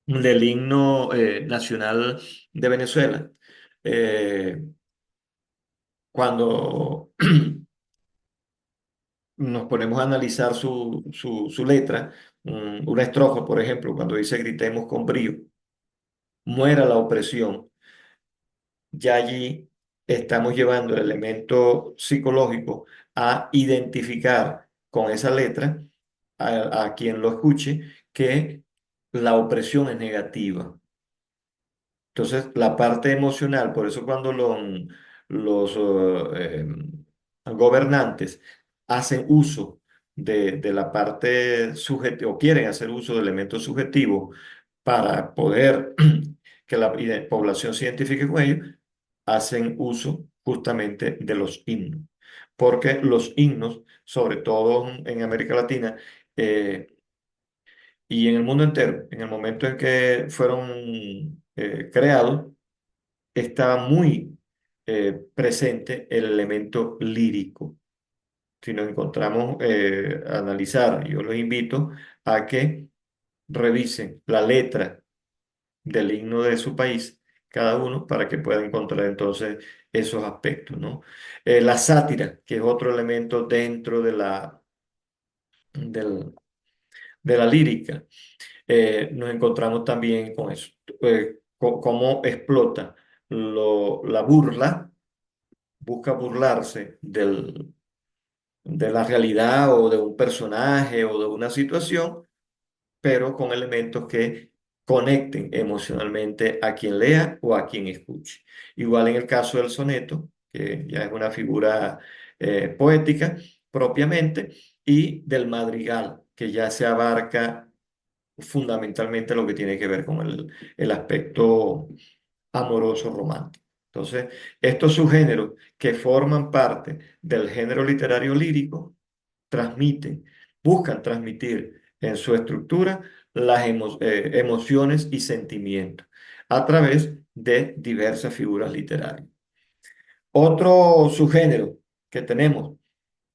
del himno nacional de Venezuela, eh, cuando nos ponemos a analizar su letra, una estrofa, por ejemplo, cuando dice gritemos con brío, muera la opresión. Ya allí estamos llevando el elemento psicológico a identificar con esa letra a quien lo escuche que la opresión es negativa. Entonces, la parte emocional, por eso cuando los gobernantes hacen uso de la parte subjetiva o quieren hacer uso de elementos subjetivos para poder que la población se identifique con ellos, hacen uso justamente de los himnos. Porque los himnos, sobre todo en América Latina, eh, y en el mundo entero, en el momento en que fueron creados, estaba muy presente el elemento lírico. Si nos encontramos a analizar, yo los invito a que revisen la letra del himno de su país, cada uno, para que puedan encontrar entonces esos aspectos, ¿no? La sátira, que es otro elemento dentro del- de la lírica, nos encontramos también con eso, cómo explota la burla, busca burlarse de la realidad o de un personaje o de una situación, pero con elementos que conecten emocionalmente a quien lea o a quien escuche. Igual en el caso del soneto, que ya es una figura poética propiamente, y del madrigal, que ya se abarca fundamentalmente lo que tiene que ver con el aspecto amoroso romántico. Entonces, estos subgéneros que forman parte del género literario lírico transmiten, buscan transmitir en su estructura las emociones y sentimientos a través de diversas figuras literarias. Otro subgénero que tenemos,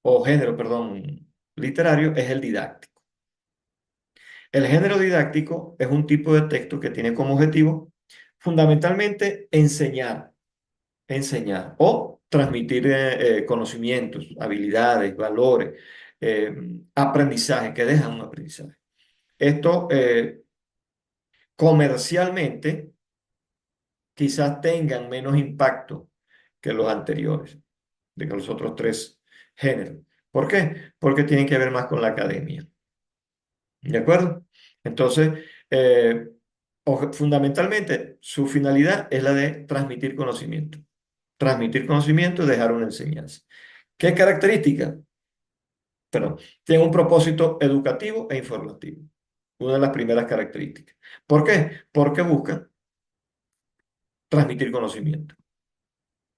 o género, perdón, literario, es el didáctico. El género didáctico es un tipo de texto que tiene como objetivo fundamentalmente enseñar o transmitir conocimientos, habilidades, valores, aprendizaje, que dejan un aprendizaje. Esto comercialmente quizás tengan menos impacto que los anteriores, de que los otros tres géneros. ¿Por qué? Porque tienen que ver más con la academia. ¿De acuerdo? Entonces, fundamentalmente, su finalidad es la de transmitir conocimiento. Transmitir conocimiento y dejar una enseñanza. ¿Qué característica? Perdón, tiene un propósito educativo e informativo. Una de las primeras características. ¿Por qué? Porque buscan transmitir conocimiento.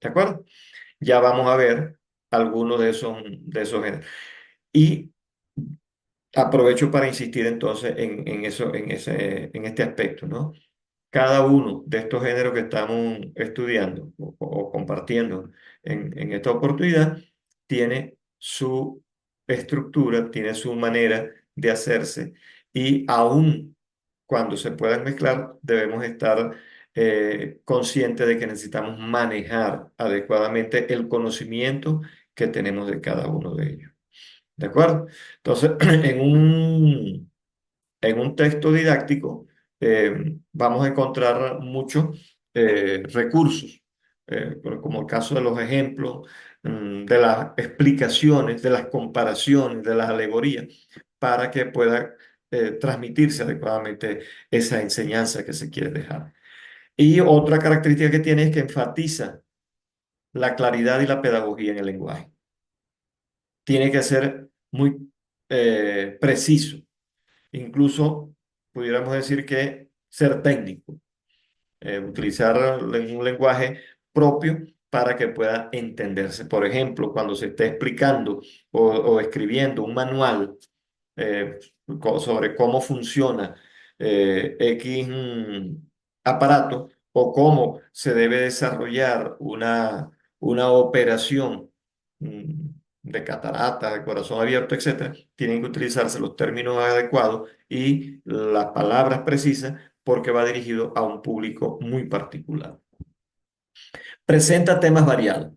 ¿De acuerdo? Ya vamos a ver algunos de esos géneros. Y aprovecho para insistir entonces en eso, en este aspecto, ¿no? Cada uno de estos géneros que estamos estudiando o compartiendo en esta oportunidad tiene su estructura, tiene su manera de hacerse y aún cuando se puedan mezclar debemos estar conscientes de que necesitamos manejar adecuadamente el conocimiento que tenemos de cada uno de ellos. ¿De acuerdo? Entonces, en un texto didáctico vamos a encontrar muchos recursos, como el caso de los ejemplos, de las explicaciones, de las comparaciones, de las alegorías, para que pueda transmitirse adecuadamente esa enseñanza que se quiere dejar. Y otra característica que tiene es que enfatiza la claridad y la pedagogía en el lenguaje. Tiene que ser muy preciso. Incluso pudiéramos decir que ser técnico, utilizar un lenguaje propio para que pueda entenderse. Por ejemplo, cuando se esté explicando o escribiendo un manual eh, sobre cómo funciona X aparato o cómo se debe desarrollar una operación mm, de catarata, de corazón abierto, etcétera, tienen que utilizarse los términos adecuados y las palabras precisas porque va dirigido a un público muy particular. Presenta temas variados,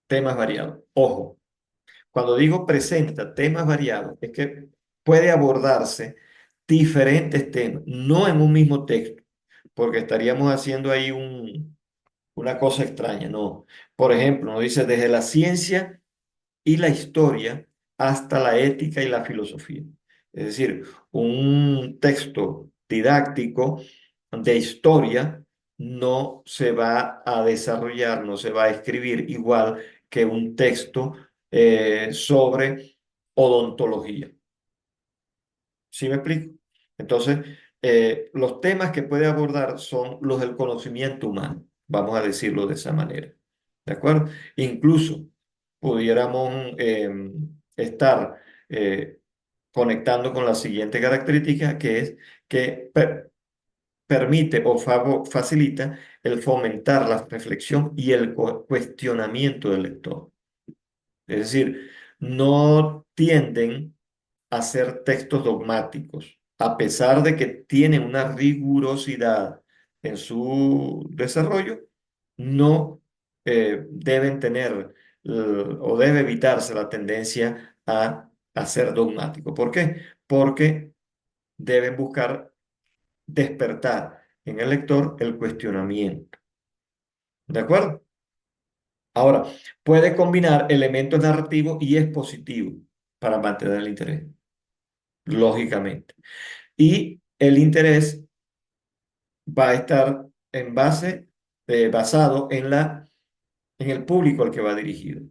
temas variados. Ojo, cuando digo presenta temas variados, es que puede abordarse diferentes temas, no en un mismo texto, porque estaríamos haciendo ahí una cosa extraña, no. Por ejemplo, nos dice desde la ciencia y la historia hasta la ética y la filosofía. Es decir, un texto didáctico de historia no se va a desarrollar, no se va a escribir igual que un texto sobre odontología. ¿Sí me explico? Entonces, los temas que puede abordar son los del conocimiento humano, vamos a decirlo de esa manera. ¿De acuerdo? Incluso pudiéramos estar conectando con la siguiente característica, que es que permite o facilita el fomentar la reflexión y el cuestionamiento del lector. Es decir, no tienden a ser textos dogmáticos, a pesar de que tienen una rigurosidad en su desarrollo, no deben tener o debe evitarse la tendencia a ser dogmático. ¿Por qué? Porque deben buscar despertar en el lector el cuestionamiento. ¿De acuerdo? Ahora, puede combinar elementos narrativos y expositivos para mantener el interés, lógicamente. Y el interés va a estar basado en en el público al que va dirigido.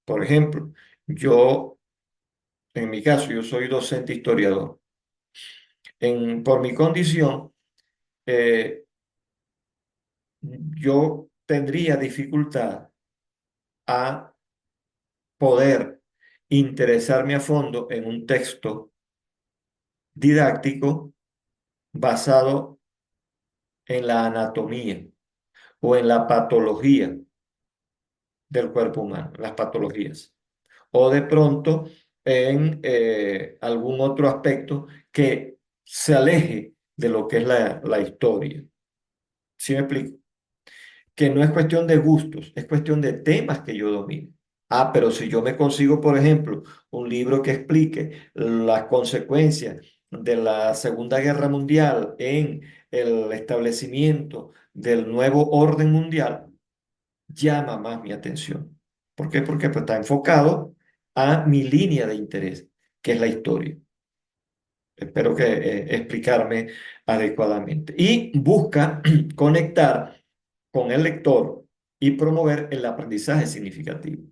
Por ejemplo, yo, en mi caso, yo soy docente historiador. Por mi condición, eh, yo tendría dificultad a poder interesarme a fondo en un texto didáctico basado en la anatomía o en la patología del cuerpo humano, las patologías. O de pronto en algún otro aspecto que se aleje de lo que es la historia. ¿Sí me explico? Que no es cuestión de gustos, es cuestión de temas que yo domino. Ah, pero si yo me consigo, por ejemplo, un libro que explique las consecuencias de la Segunda Guerra Mundial en el establecimiento del nuevo orden mundial, llama más mi atención. ¿Por qué? Porque pues, está enfocado a mi línea de interés, que es la historia. Espero que explicarme adecuadamente. Y busca conectar con el lector y promover el aprendizaje significativo.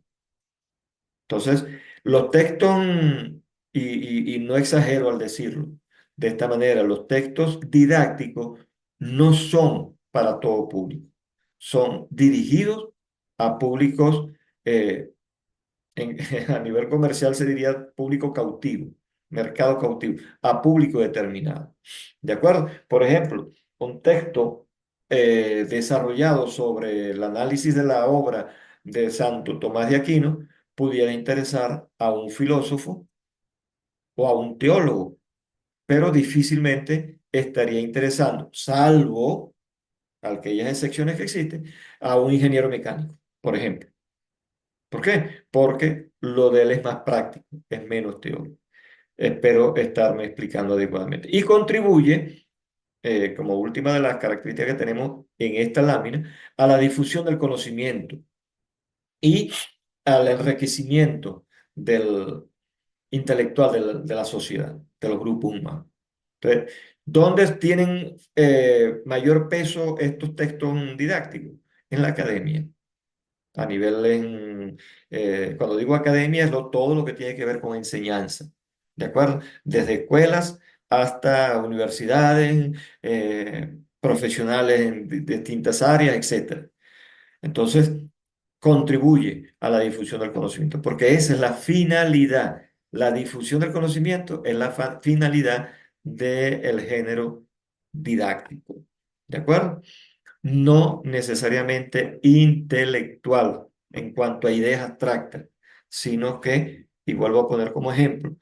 Entonces, los textos, y no exagero al decirlo, de esta manera, los textos didácticos no son para todo público, son dirigidos a públicos eh, a nivel comercial se diría público cautivo, mercado cautivo, a público determinado. ¿De acuerdo? Por ejemplo, un texto desarrollado sobre el análisis de la obra de Santo Tomás de Aquino pudiera interesar a un filósofo o a un teólogo, pero difícilmente estaría interesando, salvo aquellas excepciones que existen, a un ingeniero mecánico, por ejemplo. ¿Por qué? Porque lo de él es más práctico, es menos teórico. Espero estarme explicando adecuadamente. Y contribuye, como última de las características que tenemos en esta lámina, a la difusión del conocimiento y al enriquecimiento del intelectual de la sociedad, de los grupos humanos. Entonces, ¿dónde tienen mayor peso estos textos didácticos? En la academia a nivel cuando digo academia, es todo lo que tiene que ver con enseñanza, ¿de acuerdo? Desde escuelas hasta universidades, profesionales en distintas áreas, etcétera. Entonces, contribuye a la difusión del conocimiento, porque esa es la finalidad. La difusión del conocimiento es la finalidad del género didáctico, ¿de acuerdo? No necesariamente intelectual en cuanto a ideas abstractas, sino que, y vuelvo a poner como ejemplo,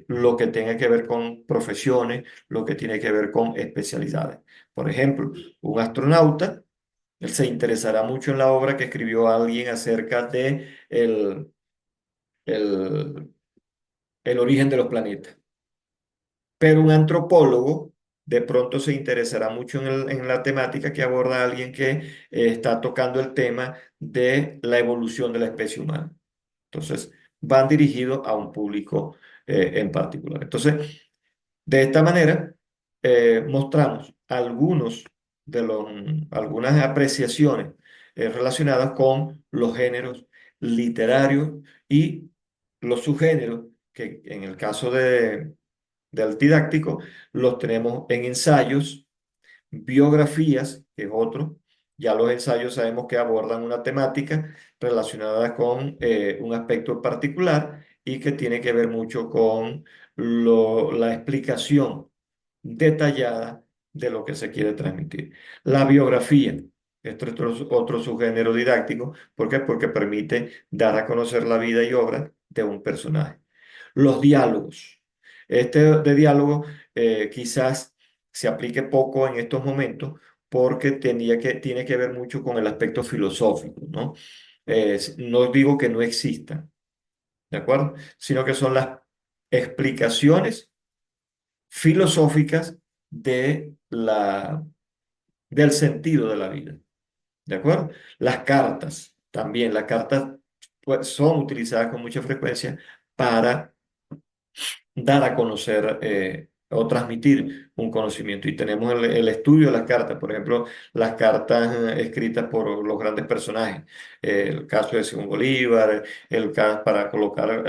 lo que tenga que ver con profesiones, lo que tiene que ver con especialidades. Por ejemplo, un astronauta, él se interesará mucho en la obra que escribió alguien acerca de el, el origen de los planetas. Pero un antropólogo de pronto se interesará mucho en la temática que aborda alguien que está tocando el tema de la evolución de la especie humana. Entonces, van dirigidos a un público en particular. Entonces, de esta manera, mostramos algunas apreciaciones relacionadas con los géneros literarios y los subgéneros, que en el caso del didáctico los tenemos en ensayos, biografías, que es otro. Ya los ensayos sabemos que abordan una temática relacionada con un aspecto particular y que tiene que ver mucho con la explicación detallada de lo que se quiere transmitir. La biografía, esto es otro subgénero didáctico. ¿Por qué? Porque permite dar a conocer la vida y obra de un personaje. Los diálogos. Este de diálogo quizás se aplique poco en estos momentos porque tiene que ver mucho con el aspecto filosófico, ¿no? No digo que no exista, ¿de acuerdo? Sino que son las explicaciones filosóficas del sentido de la vida, ¿de acuerdo? Las cartas, también las cartas pues, son utilizadas con mucha frecuencia para dar a conocer o transmitir un conocimiento. Y tenemos el estudio de las cartas, por ejemplo, las cartas escritas por los grandes personajes, el caso de Simón Bolívar, para colocar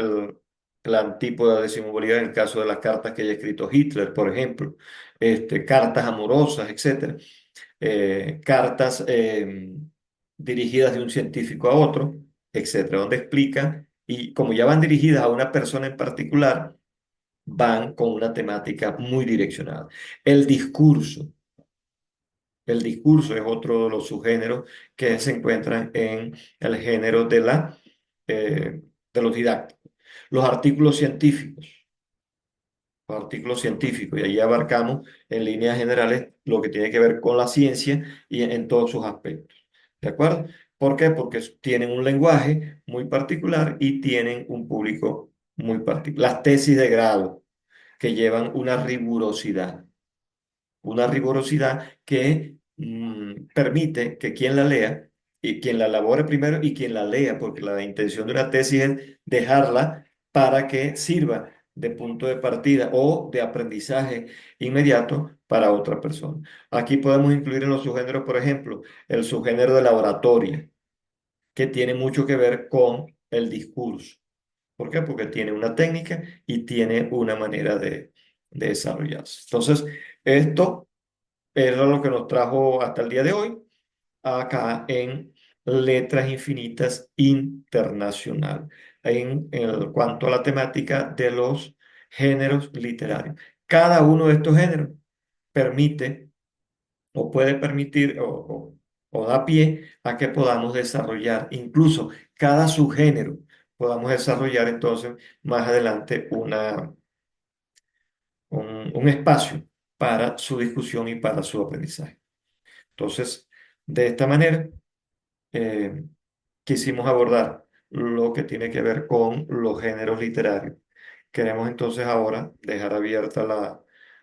la antípoda de Simón Bolívar en el caso de las cartas que haya escrito Hitler, por ejemplo, cartas amorosas, etcétera, cartas dirigidas de un científico a otro, etcétera, donde explican, y como ya van dirigidas a una persona en particular, van con una temática muy direccionada. El discurso. El discurso es otro de los subgéneros que se encuentran en el género de los didácticos. Los artículos científicos. los artículos científicos, y ahí abarcamos en líneas generales lo que tiene que ver con la ciencia y en todos sus aspectos. ¿De acuerdo? ¿Por qué? Porque tienen un lenguaje muy particular y tienen un público muy particular. Las tesis de grado que llevan una rigurosidad que permite que quien la lea y quien la elabore primero y quien la lea, porque la intención de una tesis es dejarla para que sirva de punto de partida o de aprendizaje inmediato para otra persona. Aquí podemos incluir en los subgéneros, por ejemplo, el subgénero de la oratoria, que tiene mucho que ver con el discurso. ¿Por qué? Porque tiene una técnica y tiene una manera de desarrollarse. Entonces, esto era lo que nos trajo hasta el día de hoy, acá en Letras Infinitas Internacional, en cuanto a la temática de los géneros literarios. Cada uno de estos géneros permite o puede permitir o da pie a que podamos desarrollar, incluso cada subgénero, podamos desarrollar entonces más adelante un espacio para su discusión y para su aprendizaje. Entonces, de esta manera, eh, quisimos abordar lo que tiene que ver con los géneros literarios. Queremos entonces ahora dejar abierta la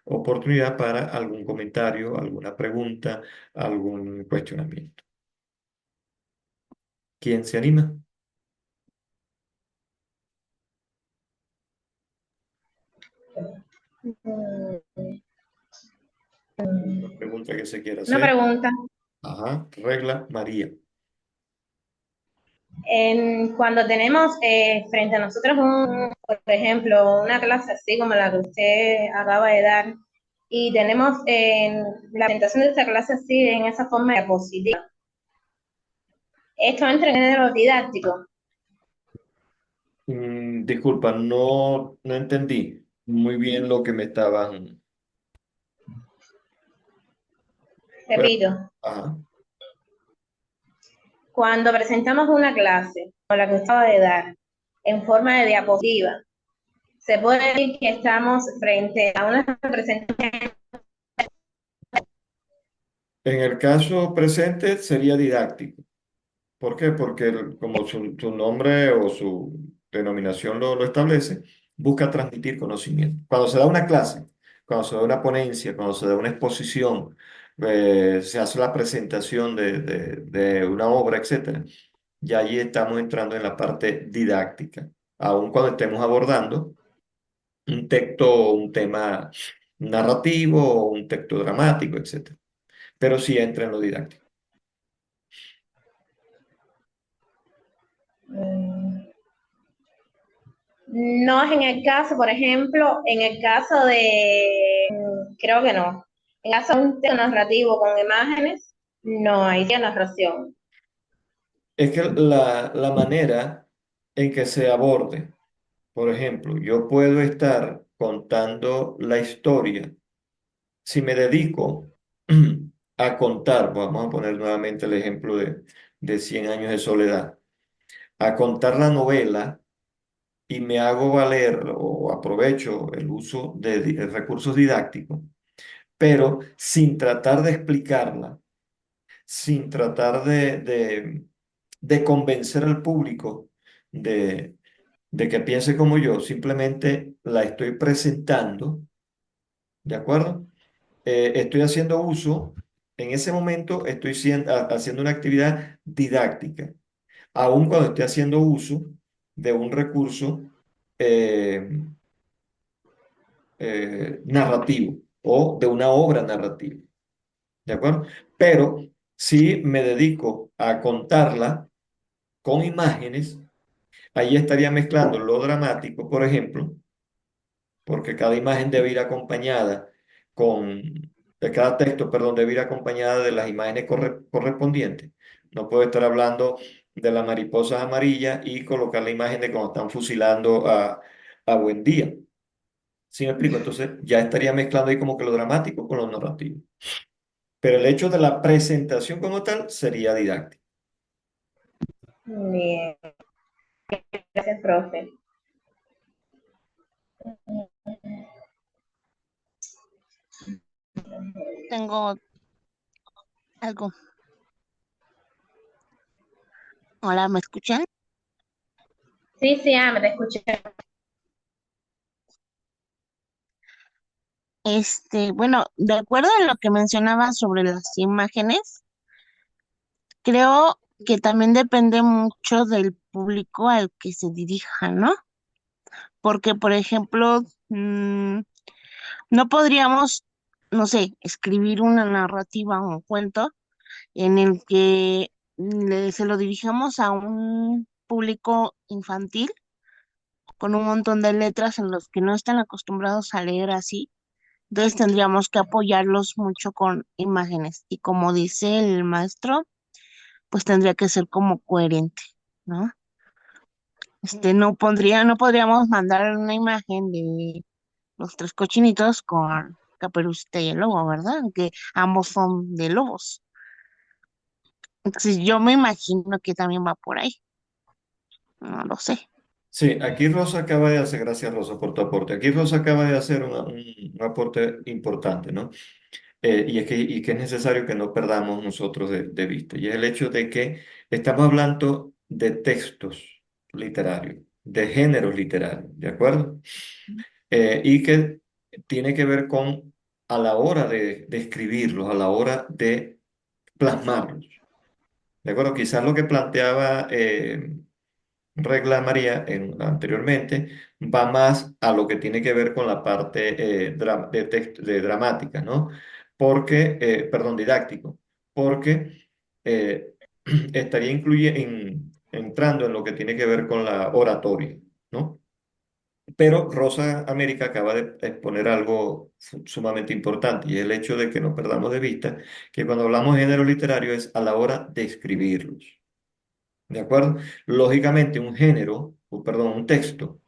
oportunidad para algún comentario, alguna pregunta, algún cuestionamiento. ¿Quién se anima? ¿Una pregunta que se quiera Una hacer? pregunta. Ajá, regla María. Cuando tenemos frente a nosotros, por ejemplo, una clase así como la que usted acaba de dar, y tenemos la presentación de esta clase así en esa forma de diapositiva, esto entra en género didáctico. Disculpa, no entendí muy bien lo que me estaban... Pero, Repito, ajá. cuando presentamos una clase como la que usted acaba de dar en forma de diapositiva, se puede decir que estamos frente a una presentación. En el caso presente sería didáctico. ¿Por qué? Porque como su nombre o su denominación lo establece, busca transmitir conocimiento. Cuando se da una clase, cuando se da una ponencia, cuando se da una exposición, se hace la presentación de una obra, etcétera, ya allí estamos entrando en la parte didáctica, aun cuando estemos abordando un texto, un tema narrativo, un texto dramático, etcétera. Pero sí entra en lo didáctico. No es en el caso, por ejemplo, en el caso de, creo que no. En el caso de un texto narrativo con imágenes, no hay narración. Es que la manera en que se aborde, por ejemplo, yo puedo estar contando la historia. Si me dedico a contar, vamos a poner nuevamente el ejemplo de Cien años de soledad, a contar la novela y me hago valer o aprovecho el uso de recursos didácticos, pero sin tratar de explicarla, sin tratar de convencer al público de que piense como yo, simplemente la estoy presentando, ¿de acuerdo? Estoy haciendo uso, en ese momento estoy haciendo una actividad didáctica, aun cuando esté haciendo uso de un recurso eh, narrativo o de una obra narrativa, ¿de acuerdo? Pero si me dedico a contarla con imágenes, ahí estaría mezclando lo dramático, por ejemplo, porque cada imagen debe ir acompañada cada texto, perdón, debe ir acompañada de las imágenes correspondientes. No puedo estar hablando de las mariposas amarillas y colocar la imagen de cuando están fusilando a Buendía. ¿Sí me explico? Entonces ya estaría mezclando ahí como que lo dramático con lo narrativo. Pero el hecho de la presentación como tal sería didáctico. Bien, gracias, profe. Tengo algo. Hola, ¿me escuchan? Sí, sí, me te escuché. Bueno, de acuerdo a lo que mencionaba sobre las imágenes, creo que también depende mucho del público al que se dirija, ¿no? Porque, por ejemplo, no podríamos, no sé, escribir una narrativa o un cuento en el que se lo dirijamos a un público infantil con un montón de letras en los que no están acostumbrados a leer así. Entonces tendríamos que apoyarlos mucho con imágenes y como dice el maestro, pues tendría que ser como coherente, ¿no? No podríamos mandar una imagen de los tres cochinitos con Caperucita y el lobo, ¿verdad? Que ambos son de lobos. Entonces yo me imagino que también va por ahí, no lo sé. Sí, aquí Rosa acaba de hacer, gracias Rosa por tu aporte, aquí Rosa acaba de hacer un aporte importante, ¿no? Y que es necesario que no perdamos nosotros de vista, y es el hecho de que estamos hablando de textos literarios, de géneros literarios, ¿de acuerdo? Y que tiene que ver con a la hora de escribirlos, a la hora de plasmarlos, ¿de acuerdo? Quizás lo que planteaba Regla María anteriormente va más a lo que tiene que ver con la parte de dramática, ¿no? Porque, perdón, didáctico, porque eh, estaría entrando en lo que tiene que ver con la oratoria, ¿no? Pero Rosa América acaba de exponer algo sumamente importante y es el hecho de que no perdamos de vista que cuando hablamos de género literario es a la hora de escribirlos. ¿De acuerdo? Lógicamente, un género, o perdón, un texto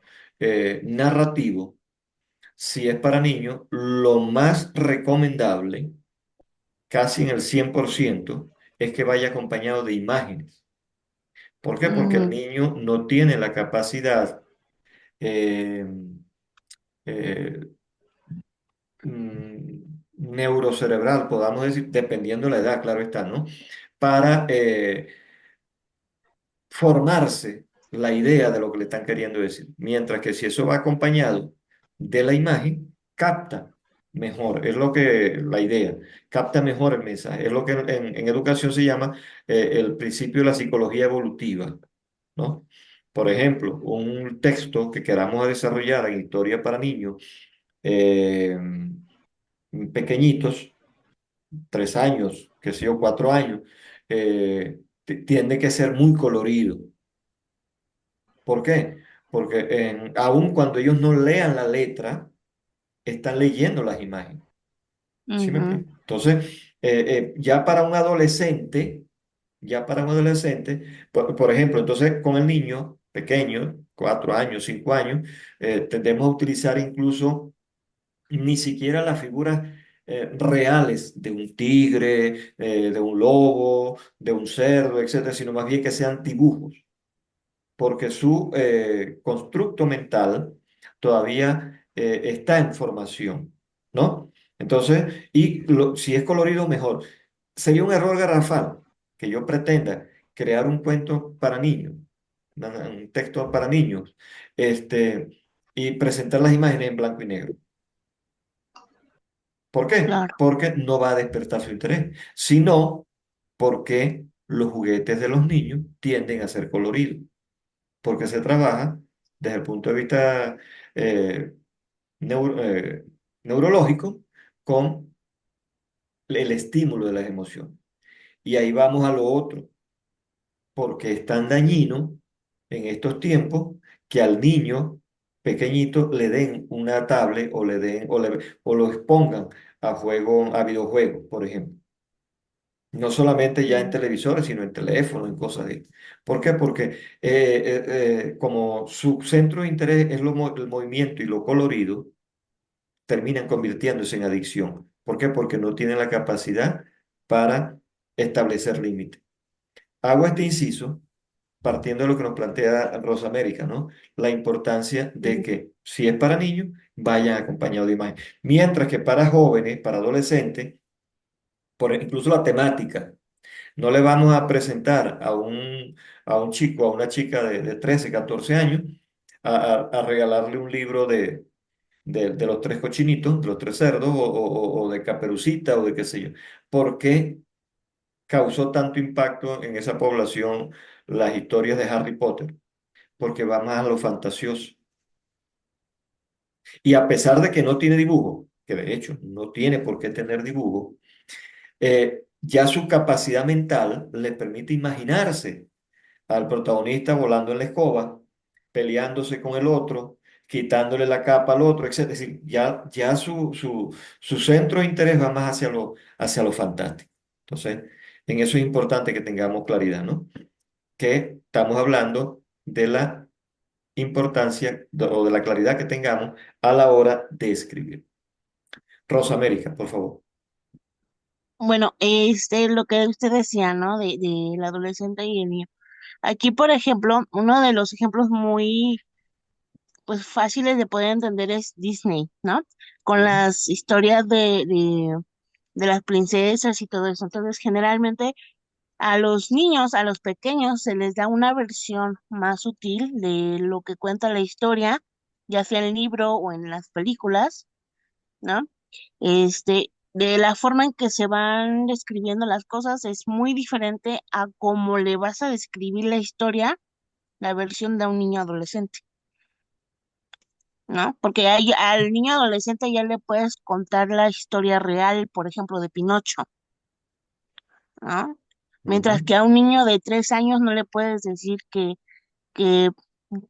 narrativo, si es para niños, lo más recomendable, casi en el 100%, es que vaya acompañado de imágenes. ¿Por qué? Porque el Ujú, niño no tiene la capacidad eh, eh, neurocerebral, podamos decir, dependiendo de la edad, claro está, ¿no? Para formarse la idea de lo que le están queriendo decir. Mientras que si eso va acompañado de la imagen, capta mejor, es lo que la idea, capta mejor el mensaje. Es lo que en educación se llama el principio de la psicología evolutiva, ¿no? Por ejemplo, un texto que queramos desarrollar en historia para niños eh, pequeñitos, 3 años, que sé yo, 4 años, tiende que ser muy colorido. ¿Por qué? Porque aun cuando ellos no lean la letra, están leyendo las imágenes. ¿Sí me ujú, explico? Entonces, ya para un adolescente, por ejemplo, entonces con el niño pequeño, 4 años, 5 años, tendemos a utilizar incluso ni siquiera las figuras reales de un tigre, de un lobo, de un cerdo, etcétera, sino más bien que sean dibujos porque su constructo mental todavía está en formación, ¿no? Entonces, si es colorido, mejor. Sería un error garrafal que yo pretenda crear un cuento para niños, un texto para niños, y presentar las imágenes en blanco y negro. ¿Por qué? claro, Porque no va a despertar su interés, sino porque los juguetes de los niños tienden a ser coloridos porque se trabaja desde el punto de vista eh, neurológico con el estímulo de las emociones. Y ahí vamos a lo otro, porque es tan dañino en estos tiempos que al niño pequeñito le den una tablet o le den o lo expongan a videojuegos, por ejemplo. No solamente ya en mm, televisores, sino en teléfonos, en cosas de... ¿Por qué? Porque como su centro de interés es el movimiento y lo colorido, terminan convirtiéndose en adicción. ¿Por qué? Porque no tienen la capacidad para establecer límites. Hago este inciso partiendo de lo que nos plantea Rosa América, ¿no? La importancia de que si es para niños, vayan acompañados de imagen. Mientras que para jóvenes, para adolescentes, incluso la temática, no le vamos a presentar a un chico, a una chica de 13, 14 años, a regalarle un libro de los tres cochinitos, de los tres cerdos, o de Caperucita, o de qué sé yo. ¿Por qué causó tanto impacto en esa población las historias de Harry Potter? Porque va más a lo fantasioso. Y a pesar de que no tiene dibujo, que de hecho no tiene por qué tener dibujo, ya su capacidad mental le permite imaginarse al protagonista volando en la escoba, peleándose con el otro, quitándole la capa al otro, etc. Es decir, ya su centro de interés va más hacia lo fantástico. Entonces, en eso es importante que tengamos claridad, ¿no? Que estamos hablando de la importancia o de la claridad que tengamos a la hora de escribir. Rosa América, por favor. Bueno, lo que usted decía, ¿no? De adolescente y el niño. Aquí, por ejemplo, uno de los ejemplos muy, pues, fáciles de poder entender es Disney, ¿no? Con Ujú. las historias de las princesas y todo eso. Entonces, generalmente a los niños, a los pequeños, se les da una versión más sutil de lo que cuenta la historia, ya sea en el libro o en las películas, ¿no? De la forma en que se van describiendo las cosas es muy diferente a cómo le vas a describir la historia, la versión de un niño adolescente, ¿no? Porque al niño adolescente ya le puedes contar la historia real, por ejemplo, de Pinocho, ¿no? Mientras Ujú. que a un niño de 3 años no le puedes decir que,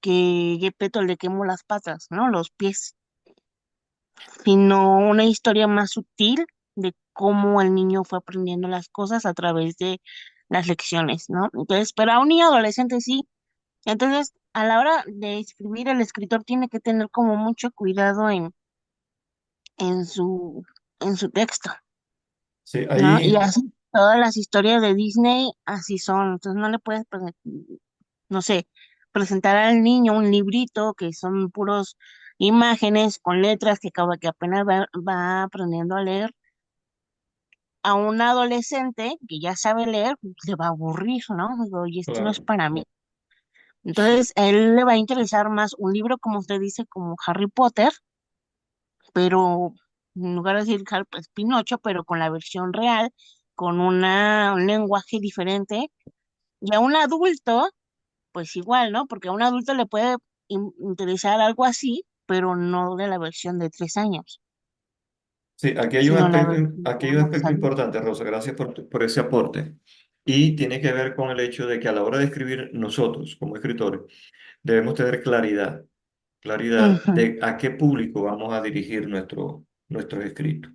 que Gepetto le quemó las patas, ¿no? Los pies, sino una historia más sutil de cómo el niño fue aprendiendo las cosas a través de las lecciones, ¿no? Entonces, pero a un niño adolescente sí. Entonces, a la hora de escribir, el escritor tiene que tener como mucho cuidado en su, en su texto, Sí, ¿no? Y ahí, así todas las historias de Disney así son. Entonces, no le puedes, no sé, presentar al niño un librito que son puros imágenes con letras que apenas va aprendiendo a leer. A un adolescente que ya sabe leer, pues, le va a aburrir, ¿no? Digo, y esto no es claro, para mí. sí, Entonces, a él le va a interesar más un libro, como usted dice, como Harry Potter, pero en lugar de decir pues, Pinocho, pero con la versión real, con un lenguaje diferente. Y a un adulto, pues igual, ¿no? Porque a un adulto le puede interesar algo así, pero no de la versión de 3 años, sí, sino la versión aquí hay ya un más aspecto adulta. importante, Rosa, gracias por ese aporte. Y tiene que ver con el hecho de que a la hora de escribir nosotros, como escritores, debemos tener claridad Ujú, de a qué público vamos a dirigir nuestros escritos.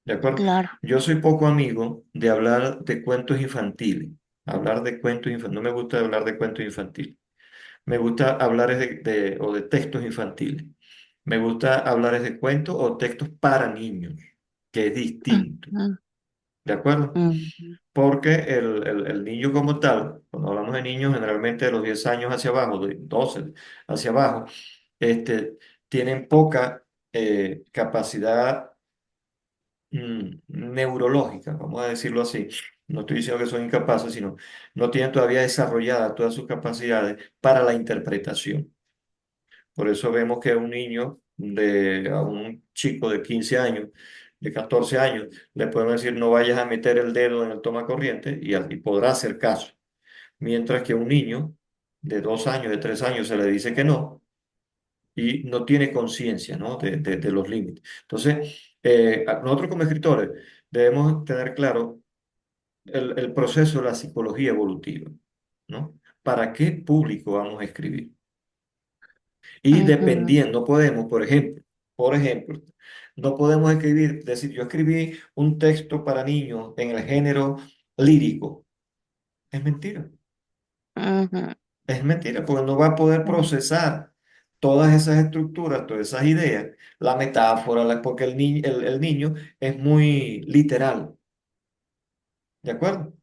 ¿De acuerdo? claro. Yo soy poco amigo de hablar de cuentos infantiles. Hablar de cuentos infantiles. No me gusta hablar de cuentos infantiles. Me gusta hablar es o de textos infantiles. Me gusta hablar es de cuentos o textos para niños, que es distinto. Ujú, ¿De acuerdo? ujú, Porque el niño como tal, cuando hablamos de niños, generalmente de los 10 años hacia abajo, de 12 hacia abajo, tienen poca capacidad neurológica, vamos a decirlo así. No estoy diciendo que son incapaces, sino no tienen todavía desarrolladas todas sus capacidades para la interpretación. Por eso vemos que a un chico de 15 años, de 14 años, le podemos decir no vayas a meter el dedo en el toma corriente y podrá hacer caso. Mientras que a un niño de 2 años, de 3 años, se le dice que no y no tiene conciencia, ¿no? de los límites. Entonces, nosotros como escritores debemos tener claro el proceso de la psicología evolutiva, ¿no? ¿Para qué público vamos a escribir? Y ujú, dependiendo, no podemos, por ejemplo, no podemos escribir, decir, yo escribí un texto para niños en el género lírico. Es mentira. ujú, Es mentira, porque no va a poder ujú, procesar todas esas estructuras, todas esas ideas, la metáfora, porque el niño es muy literal, ¿de acuerdo?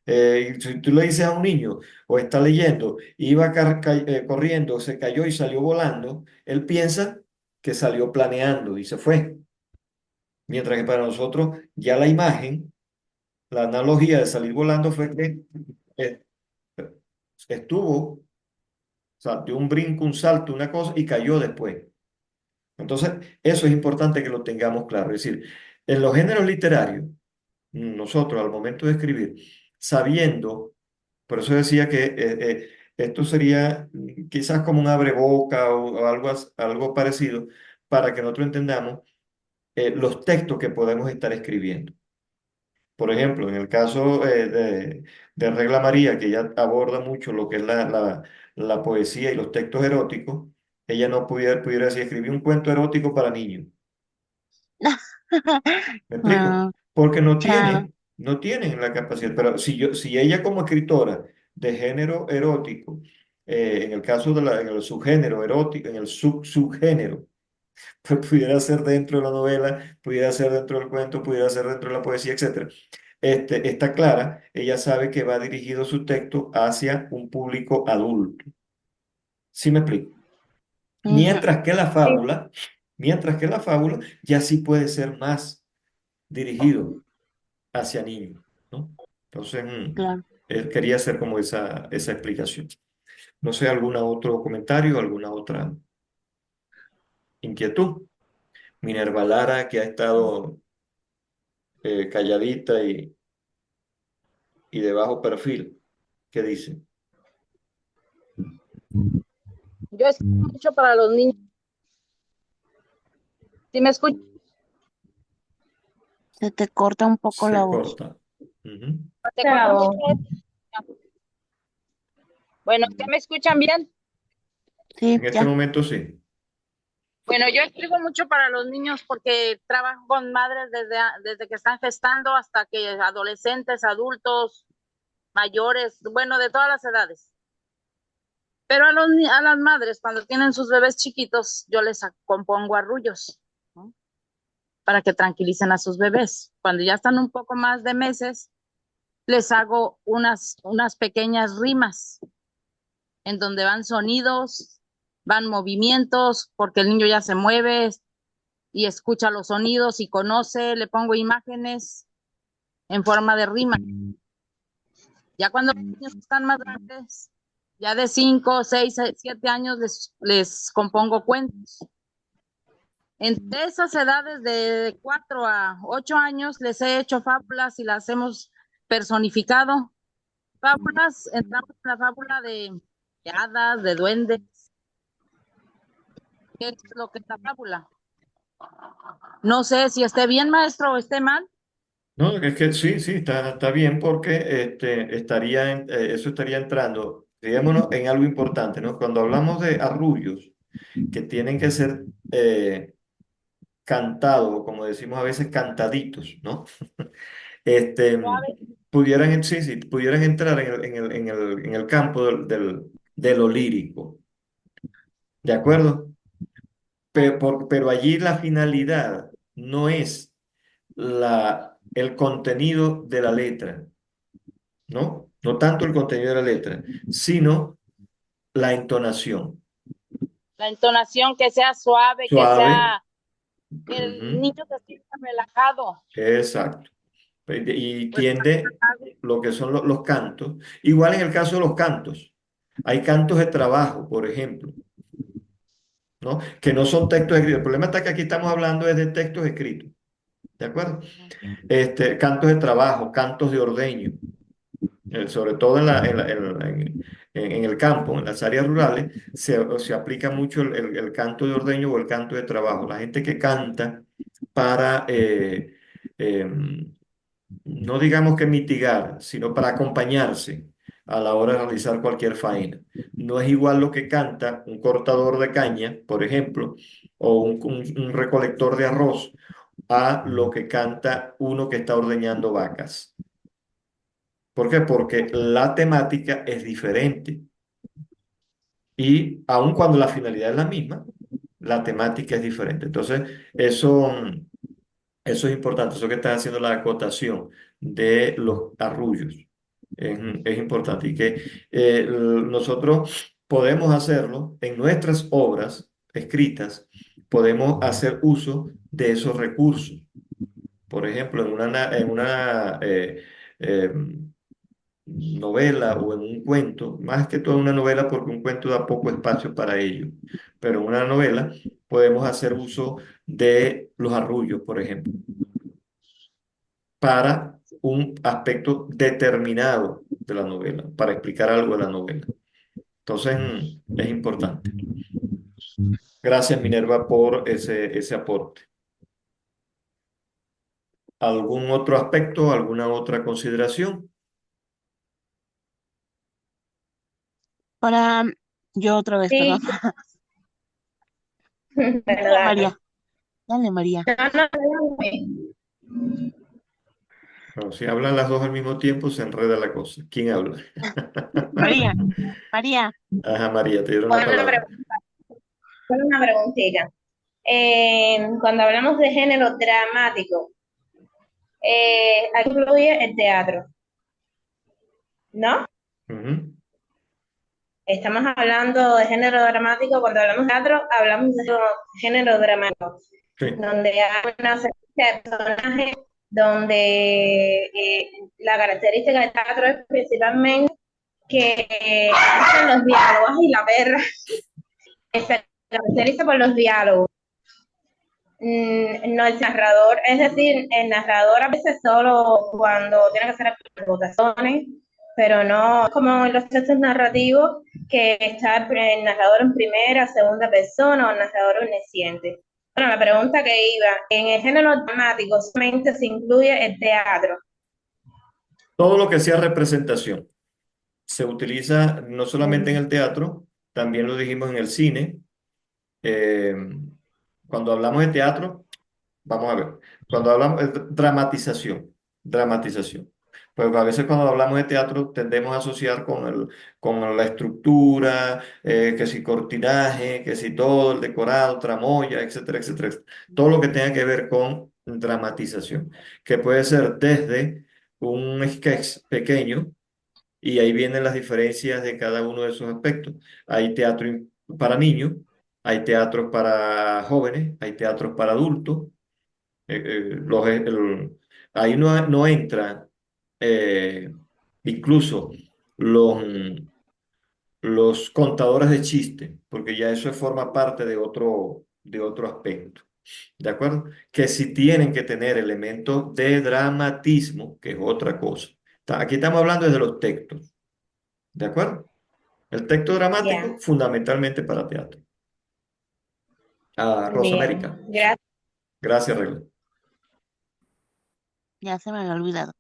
Y si tú le dices a un niño o está leyendo, iba corriendo, se cayó y salió volando, él piensa que salió planeando y se fue. Mientras que para nosotros ya la imagen, la analogía de salir volando fue que eh, estuvo, o sea, dio un brinco, un salto, una cosa y cayó después. Entonces, eso es importante que lo tengamos claro. Es decir, en los géneros literarios, nosotros al momento de escribir, sabiendo, por eso decía que esto sería quizás como un abreboca o algo, algo parecido para que nosotros entendamos los textos que podemos estar escribiendo. Por ejemplo, en el caso de Regla María, que ella aborda mucho lo que es la poesía y los textos eróticos, ella no pudiera decir, escribir un cuento erótico para niños. ¿Me explico? No, Porque claro. no tienen la capacidad. Pero si ella como escritora de género erótico, en el caso en el subgénero erótico, en el subgénero, pues pudiera ser dentro de la novela, pudiera ser dentro del cuento, pudiera ser dentro de la poesía, etcétera. Está clara, ella sabe que va dirigido su texto hacia un público adulto. ¿Sí me explico? Ujú, Mientras que la Sí, fábula, mientras que la fábula ya sí puede ser más dirigido hacia niños, ¿no? Entonces, claro. quería hacer como esa explicación. No sé, ¿algún otro comentario, alguna otra inquietud? Minerva Lara, que ha estado calladita y de bajo perfil, ¿qué dice? Yo escribo mucho para los niños. ¿Sí me escuchan? Se te corta un poco la Se voz. corta. Ujú. Te corto claro. mucho. Bueno, ¿ya me escuchan bien? Sí, En este ya. momento sí. Bueno, yo escribo mucho para los niños porque trabajo con madres desde que están gestando hasta que adolescentes, adultos, mayores, bueno, de todas las edades. Pero a las madres, cuando tienen sus bebés chiquitos, yo les compongo arrullos, ¿no? Para que tranquilicen a sus bebés. Cuando ya están un poco más de meses, les hago unas pequeñas rimas en donde van sonidos, van movimientos, porque el niño ya se mueve y escucha los sonidos y conoce, le pongo imágenes en forma de rima. Ya cuando los niños están más grandes, ya de 5, 6, 7 años, les compongo cuentos. Entre esas edades de 4 a 8 años les he hecho fábulas y las hemos personificado. Fábulas, entramos en la fábula de hadas, de duendes. ¿Qué es lo que es la fábula? No sé si esté bien, maestro, o esté mal. No, es que sí, sí, está bien porque eso estaría entrando, fijémonos en algo importante, ¿no? Cuando hablamos de arrullos que tienen que ser cantados, como decimos a veces, cantaditos, ¿no? Este, sí, sí, pudieran entrar en el campo de lo lírico, ¿de acuerdo? Pero allí la finalidad no es el contenido de la letra, ¿no? No tanto el contenido de la letra, sino la entonación. La entonación que sea suave, que Suave. sea que el Ujú, niño se sienta relajado. exacto. Y Pues, tiende lo que son los cantos. Igual en el caso de los cantos. Hay cantos de trabajo, por ejemplo, ¿no? Que no son textos escritos. El problema está que aquí estamos hablando es de textos escritos, ¿de acuerdo? Cantos de trabajo, cantos de ordeño, sobre todo en el campo, en las áreas rurales, se aplica mucho el canto de ordeño o el canto de trabajo. La gente que canta para, no digamos que mitigar, sino para acompañarse a la hora de realizar cualquier faena. No es igual lo que canta un cortador de caña, por ejemplo, o un recolector de arroz, a lo que canta uno que está ordeñando vacas. ¿Por qué? Porque la temática es diferente y aun cuando la finalidad es la misma, la temática es diferente. Entonces, eso, eso es importante, eso que estás haciendo la acotación de los arrullos. Es importante y que nosotros podemos hacerlo en nuestras obras escritas, podemos hacer uso de esos recursos. Por ejemplo, en una eh, novela o en un cuento, más que todo una novela porque un cuento da poco espacio para ello, pero en una novela podemos hacer uso de los arrullos, por ejemplo, para un aspecto determinado de la novela, para explicar algo de la novela. Entonces, es importante. Gracias, Minerva, por ese aporte. ¿Algún otro aspecto, alguna otra consideración? Para yo otra vez, perdón. Sí, Dale, verdad. María. Dale, María. No, no, no, Bueno, si hablan las dos al mismo tiempo, se enreda la cosa. ¿Quién habla? María, María. Ajá, María, te dieron la una palabra. una preguntita. Cuando hablamos de género dramático, aquí incluye el teatro, ¿no? Ujú. Estamos hablando de género dramático, cuando hablamos de teatro, hablamos de género dramático, Sí. donde hay una serie de personajes, donde la característica del teatro es principalmente que hacen los diálogos y la perra se caracteriza por los diálogos. No el narrador, es decir, el narrador a veces solo cuando tiene que hacer votaciones, pero no como en los textos narrativos que está el narrador en primera, segunda persona o el narrador omnisciente. Bueno, la pregunta que iba, en el género dramático solamente se incluye el teatro. Todo lo que sea representación se utiliza no solamente en Mm, el teatro, también lo dijimos en el cine. Eh, Cuando hablamos de teatro, vamos a ver, cuando hablamos de dramatización. Pues a veces cuando hablamos de teatro tendemos a asociar con la estructura, que si cortinaje, que si todo el decorado, tramoya, etcétera, etcétera, etcétera. Todo lo que tenga que ver con dramatización, que puede ser desde un sketch pequeño, y ahí vienen las diferencias de cada uno de esos aspectos. Hay teatro para niños, hay teatro para jóvenes, hay teatro para adultos. eh, eh, los, el- Ahí no entra eh, incluso los contadores de chistes, porque ya eso forma parte de otro aspecto. ¿De acuerdo? Que si tienen que tener elementos de dramatismo, que es otra cosa. Aquí estamos hablando de los textos. ¿De acuerdo? El texto dramático, ya, fundamentalmente para teatro. Rosa bien, América. gracias. Gracias, Regla. Ya se me había olvidado.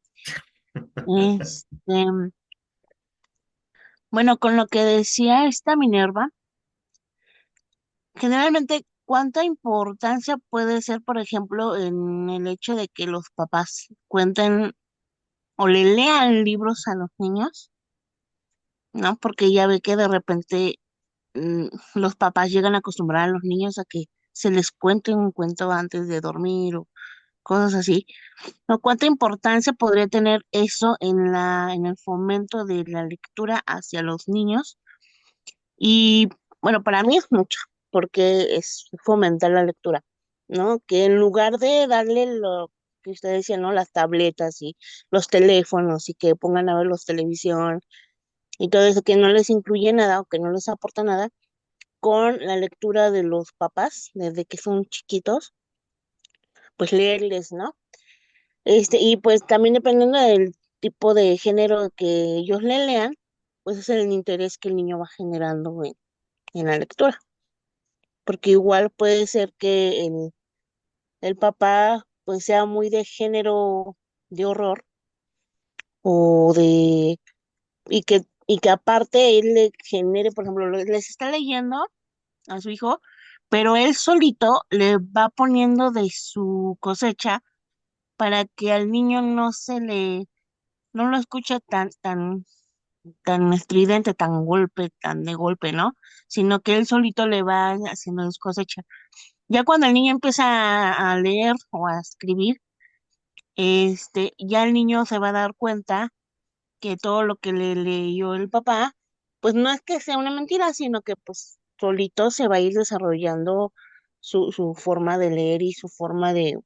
Este, bueno, con lo que decía esta Minerva, generalmente, ¿cuánta importancia puede ser, por ejemplo, en el hecho de que los papás cuenten o le lean libros a los niños? ¿No? Porque ya ve que de repente los papás llegan a acostumbrar a los niños a que se les cuente un cuento antes de dormir o cosas así. ¿No? ¿Cuánta importancia podría tener eso en en el fomento de la lectura hacia los niños? Y bueno, para mí es mucho, porque es fomentar la lectura, ¿no? Que en lugar de darle lo que usted decía, ¿no? Las tabletas y los teléfonos y que pongan a ver los televisión y todo eso, que no les incluye nada o que no les aporta nada, con la lectura de los papás desde que son chiquitos, pues leerles, ¿no? Y pues también dependiendo del tipo de género que ellos le lean, pues es el interés que el niño va generando en la lectura. Porque igual puede ser que el papá pues sea muy de género de horror o de, y que aparte él le genere, por ejemplo, les está leyendo a su hijo, pero él solito le va poniendo de su cosecha para que al niño no lo escuche tan estridente, tan de golpe, ¿no? Sino que él solito le va haciendo su cosecha. Ya cuando el niño empieza a leer o a escribir, ya el niño se va a dar cuenta que todo lo que le leyó el papá, pues no es que sea una mentira, sino que pues solito se va a ir desarrollando su forma de leer y su forma de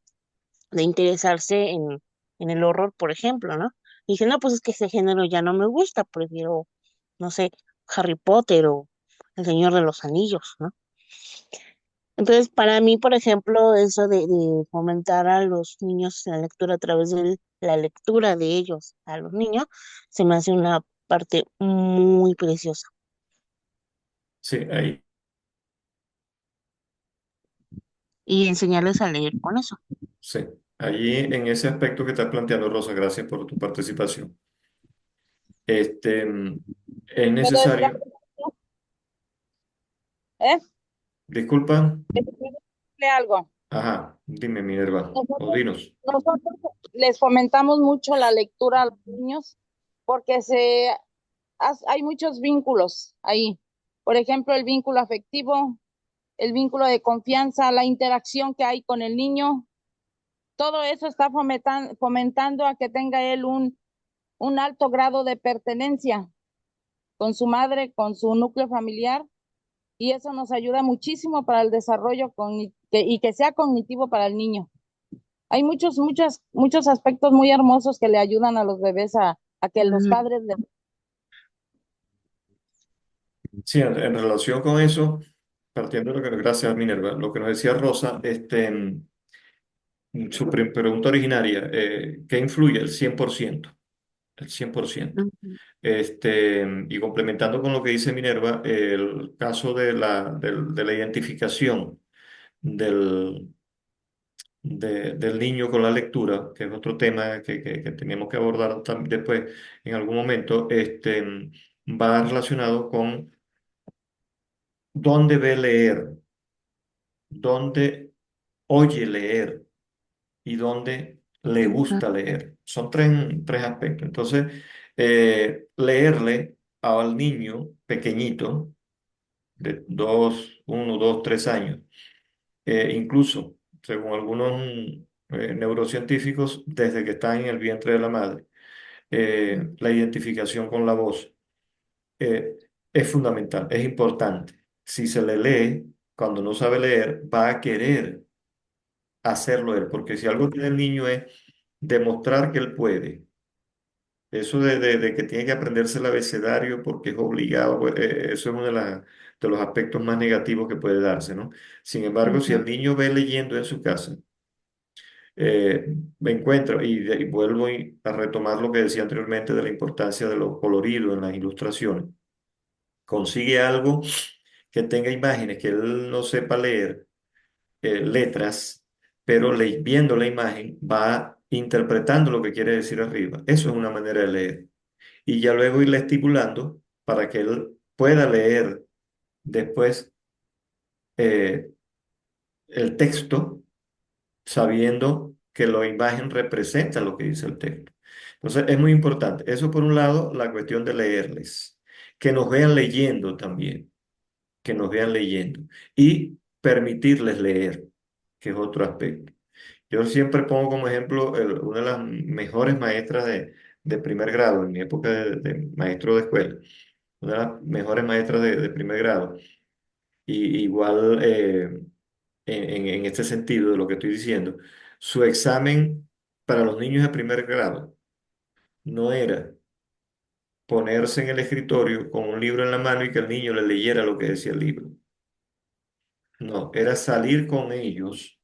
interesarse en el horror, por ejemplo, ¿no? Y dice, no, pues es que ese género ya no me gusta, prefiero, no sé, Harry Potter o El Señor de los Anillos, ¿no? Entonces, para mí, por ejemplo, eso de fomentar a los niños la lectura a través de la lectura de ellos a los niños, se me hace una parte muy preciosa. Sí, ahí, Y enseñarles a leer con eso. sí. Allí en ese aspecto que estás planteando, Rosa, gracias por tu participación. Es Pero decía, necesario, ¿eh? disculpa, Decirle algo. ajá, dime, Minerva, o Nosotros, dinos. nosotros les fomentamos mucho la lectura a los niños porque hay muchos vínculos ahí. Por ejemplo, el vínculo afectivo, el vínculo de confianza, la interacción que hay con el niño, todo eso está fomentando a que tenga él un alto grado de pertenencia con su madre, con su núcleo familiar, y eso nos ayuda muchísimo para el desarrollo y que sea cognitivo para el niño. Hay muchos aspectos muy hermosos que le ayudan a los bebés a que los Mm, padres le... Sí, en relación con eso, partiendo de lo que, gracias, Minerva, lo que nos decía Rosa, su pregunta originaria, ¿qué influye? El 100%, el 100%. mm, Y complementando con lo que dice Minerva, el caso de la identificación del, del niño con la lectura, que es otro tema que teníamos que abordar después en algún momento, va relacionado con dónde ve leer, dónde oye leer y dónde le mm, gusta leer. Son tres aspectos. Entonces, leerle al niño pequeñito de 1, 2, 3 años, incluso, según algunos neurocientíficos, desde que está en el vientre de la madre, la identificación con la voz eh, es fundamental, es importante. Si se le lee, cuando no sabe leer, va a querer hacerlo él, porque si algo tiene el niño es demostrar que él puede. Eso de que tiene que aprenderse el abecedario porque es obligado, pues, eso es uno de los aspectos más negativos que puede darse, ¿no? Sin embargo, si ujú, el niño ve leyendo en su casa, me encuentro, y vuelvo a retomar lo que decía anteriormente de la importancia de lo colorido en las ilustraciones, consigue algo que tenga imágenes, que él no sepa leer, letras, pero viendo la imagen va interpretando lo que quiere decir arriba. Eso es una manera de leer. Y ya luego irle estimulando para que él pueda leer después eh, el texto, sabiendo que la imagen representa lo que dice el texto. Entonces, es muy importante. Eso por un lado, la cuestión de leerles. Que nos vean leyendo también, que nos vean leyendo. Y permitirles leer, que es otro aspecto. Yo siempre pongo como ejemplo una de las mejores maestras de primer grado, en mi época de maestro de escuela, una de las mejores maestras de primer grado. Y igual en este sentido de lo que estoy diciendo, su examen para los niños de primer grado no era ponerse en el escritorio con un libro en la mano y que el niño le leyera lo que decía el libro. No, era salir con ellos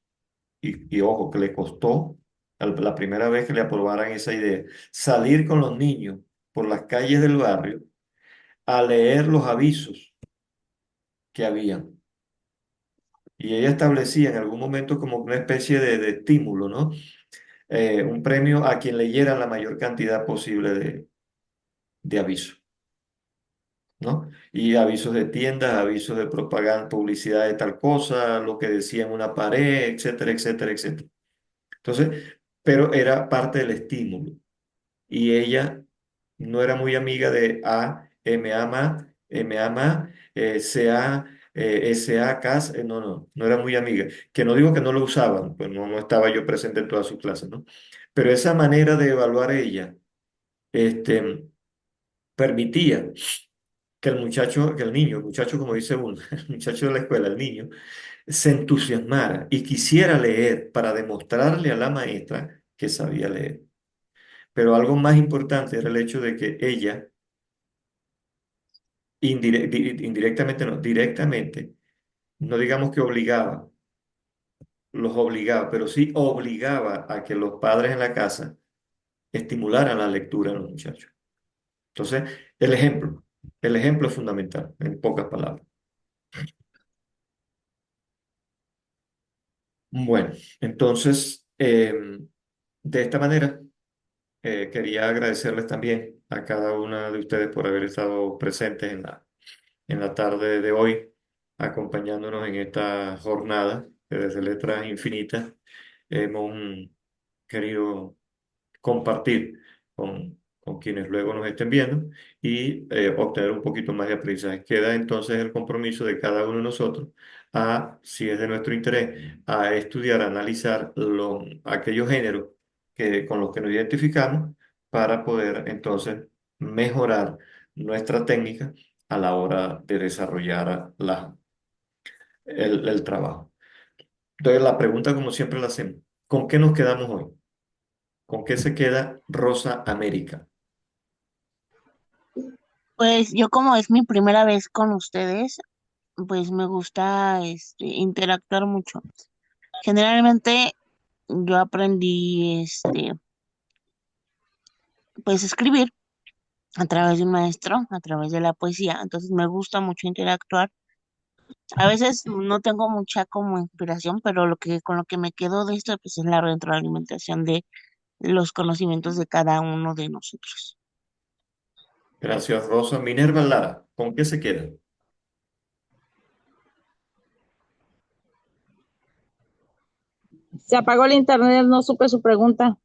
y ojo, que le costó la primera vez que le aprobaran esa idea, salir con los niños por las calles del barrio a leer los avisos que habían. Y ella establecía en algún momento como una especie de estímulo, ¿no? Un premio a quien leyera la mayor cantidad posible de avisos, ¿no? Y avisos de tiendas, avisos de propaganda, publicidad de tal cosa, lo que decía en una pared, etcétera, etcétera, etcétera. Entonces, pero era parte del estímulo. Y ella no era muy amiga de A, M, ama, M, ama, C, A, S, A, CAS, no era muy amiga. Que no digo que no lo usaban, pues no estaba yo presente en todas sus clases, ¿no? Pero esa manera de evaluar ella, este, permitía que el muchacho, que el niño, el muchacho como dice uno, el muchacho de la escuela, el niño, se entusiasmara y quisiera leer para demostrarle a la maestra que sabía leer. Pero algo más importante era el hecho de que ella, indirectamente, no, directamente, no digamos que obligaba, los obligaba, pero sí obligaba a que los padres en la casa estimularan la lectura en los muchachos. Entonces, el ejemplo, el ejemplo es fundamental, en pocas palabras. Bueno, entonces, de esta manera, quería agradecerles también a cada una de ustedes por haber estado presentes en la tarde de hoy, acompañándonos en esta jornada que desde Letras Infinitas hemos querido compartir con quienes luego nos estén viendo y obtener un poquito más de aprendizaje. Queda entonces el compromiso de cada uno de nosotros a, si es de nuestro interés, a estudiar, a analizar aquellos géneros con los que nos identificamos para poder entonces mejorar nuestra técnica a la hora de desarrollar el trabajo. Entonces, la pregunta, como siempre la hacemos, ¿con qué nos quedamos hoy? ¿Con qué se queda Rosa América? Pues yo como es mi primera vez con ustedes, pues me gusta interactuar mucho. Generalmente yo aprendí pues escribir a través de un maestro, a través de la poesía, entonces me gusta mucho interactuar. A veces no tengo mucha como inspiración, pero con lo que me quedo de esto pues es la retroalimentación de los conocimientos de cada uno de nosotros. Gracias, Rosa. Minerva Lara, ¿con qué se queda? Se apagó el internet, no supe su pregunta.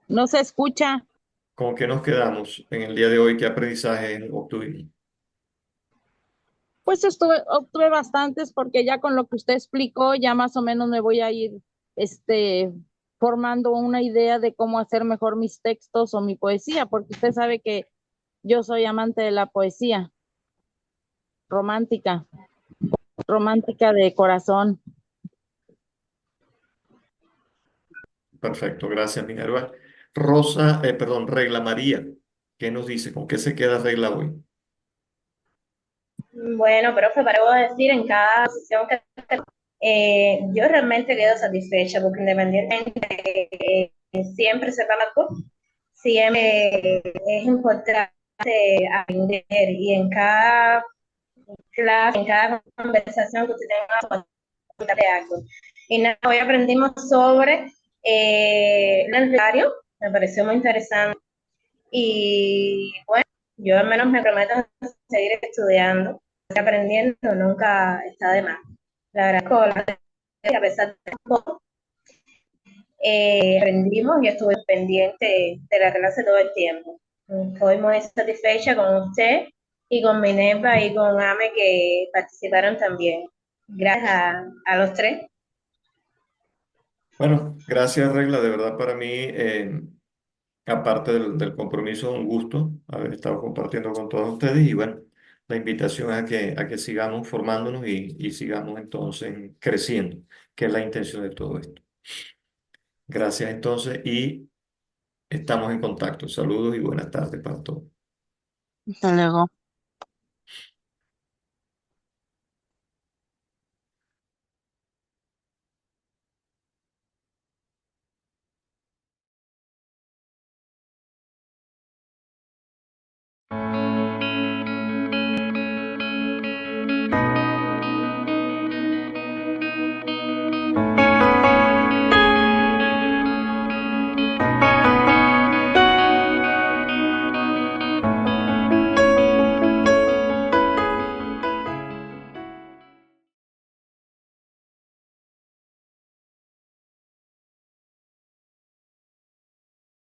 No se escucha. ¿Con qué nos quedamos en el día de hoy? ¿Qué aprendizaje obtuvimos? Pues obtuve bastantes porque ya con lo que usted explicó, ya más o menos me voy a ir, formando una idea de cómo hacer mejor mis textos o mi poesía, porque usted sabe que yo soy amante de la poesía romántica, romántica de corazón. Perfecto, gracias, Minerva. Rosa, perdón, Regla María, ¿qué nos dice? ¿Con qué se queda Regla hoy? Bueno, profe, para decir en cada sesión que yo realmente quedo satisfecha porque independientemente siempre sepa algo, siempre es importante aprender y en cada clase, en cada conversación que usted tenga, contarle algo. Y nada, hoy aprendimos sobre el calendario, me pareció muy interesante y bueno, yo al menos me prometo seguir estudiando, seguir aprendiendo, nunca está de más. La agradezco, a pesar de todo, aprendimos y estuve pendiente de la clase todo el tiempo. Estoy muy satisfecha con usted y con Minerva y con Ame que participaron también. Gracias a los tres. Bueno, gracias, Regla. De verdad, para mí, aparte del compromiso, un gusto haber estado compartiendo con todos ustedes. Y bueno, la invitación es a que sigamos formándonos y sigamos entonces creciendo, que es la intención de todo esto. Gracias entonces y estamos en contacto. Saludos y buenas tardes para todos. Hasta luego.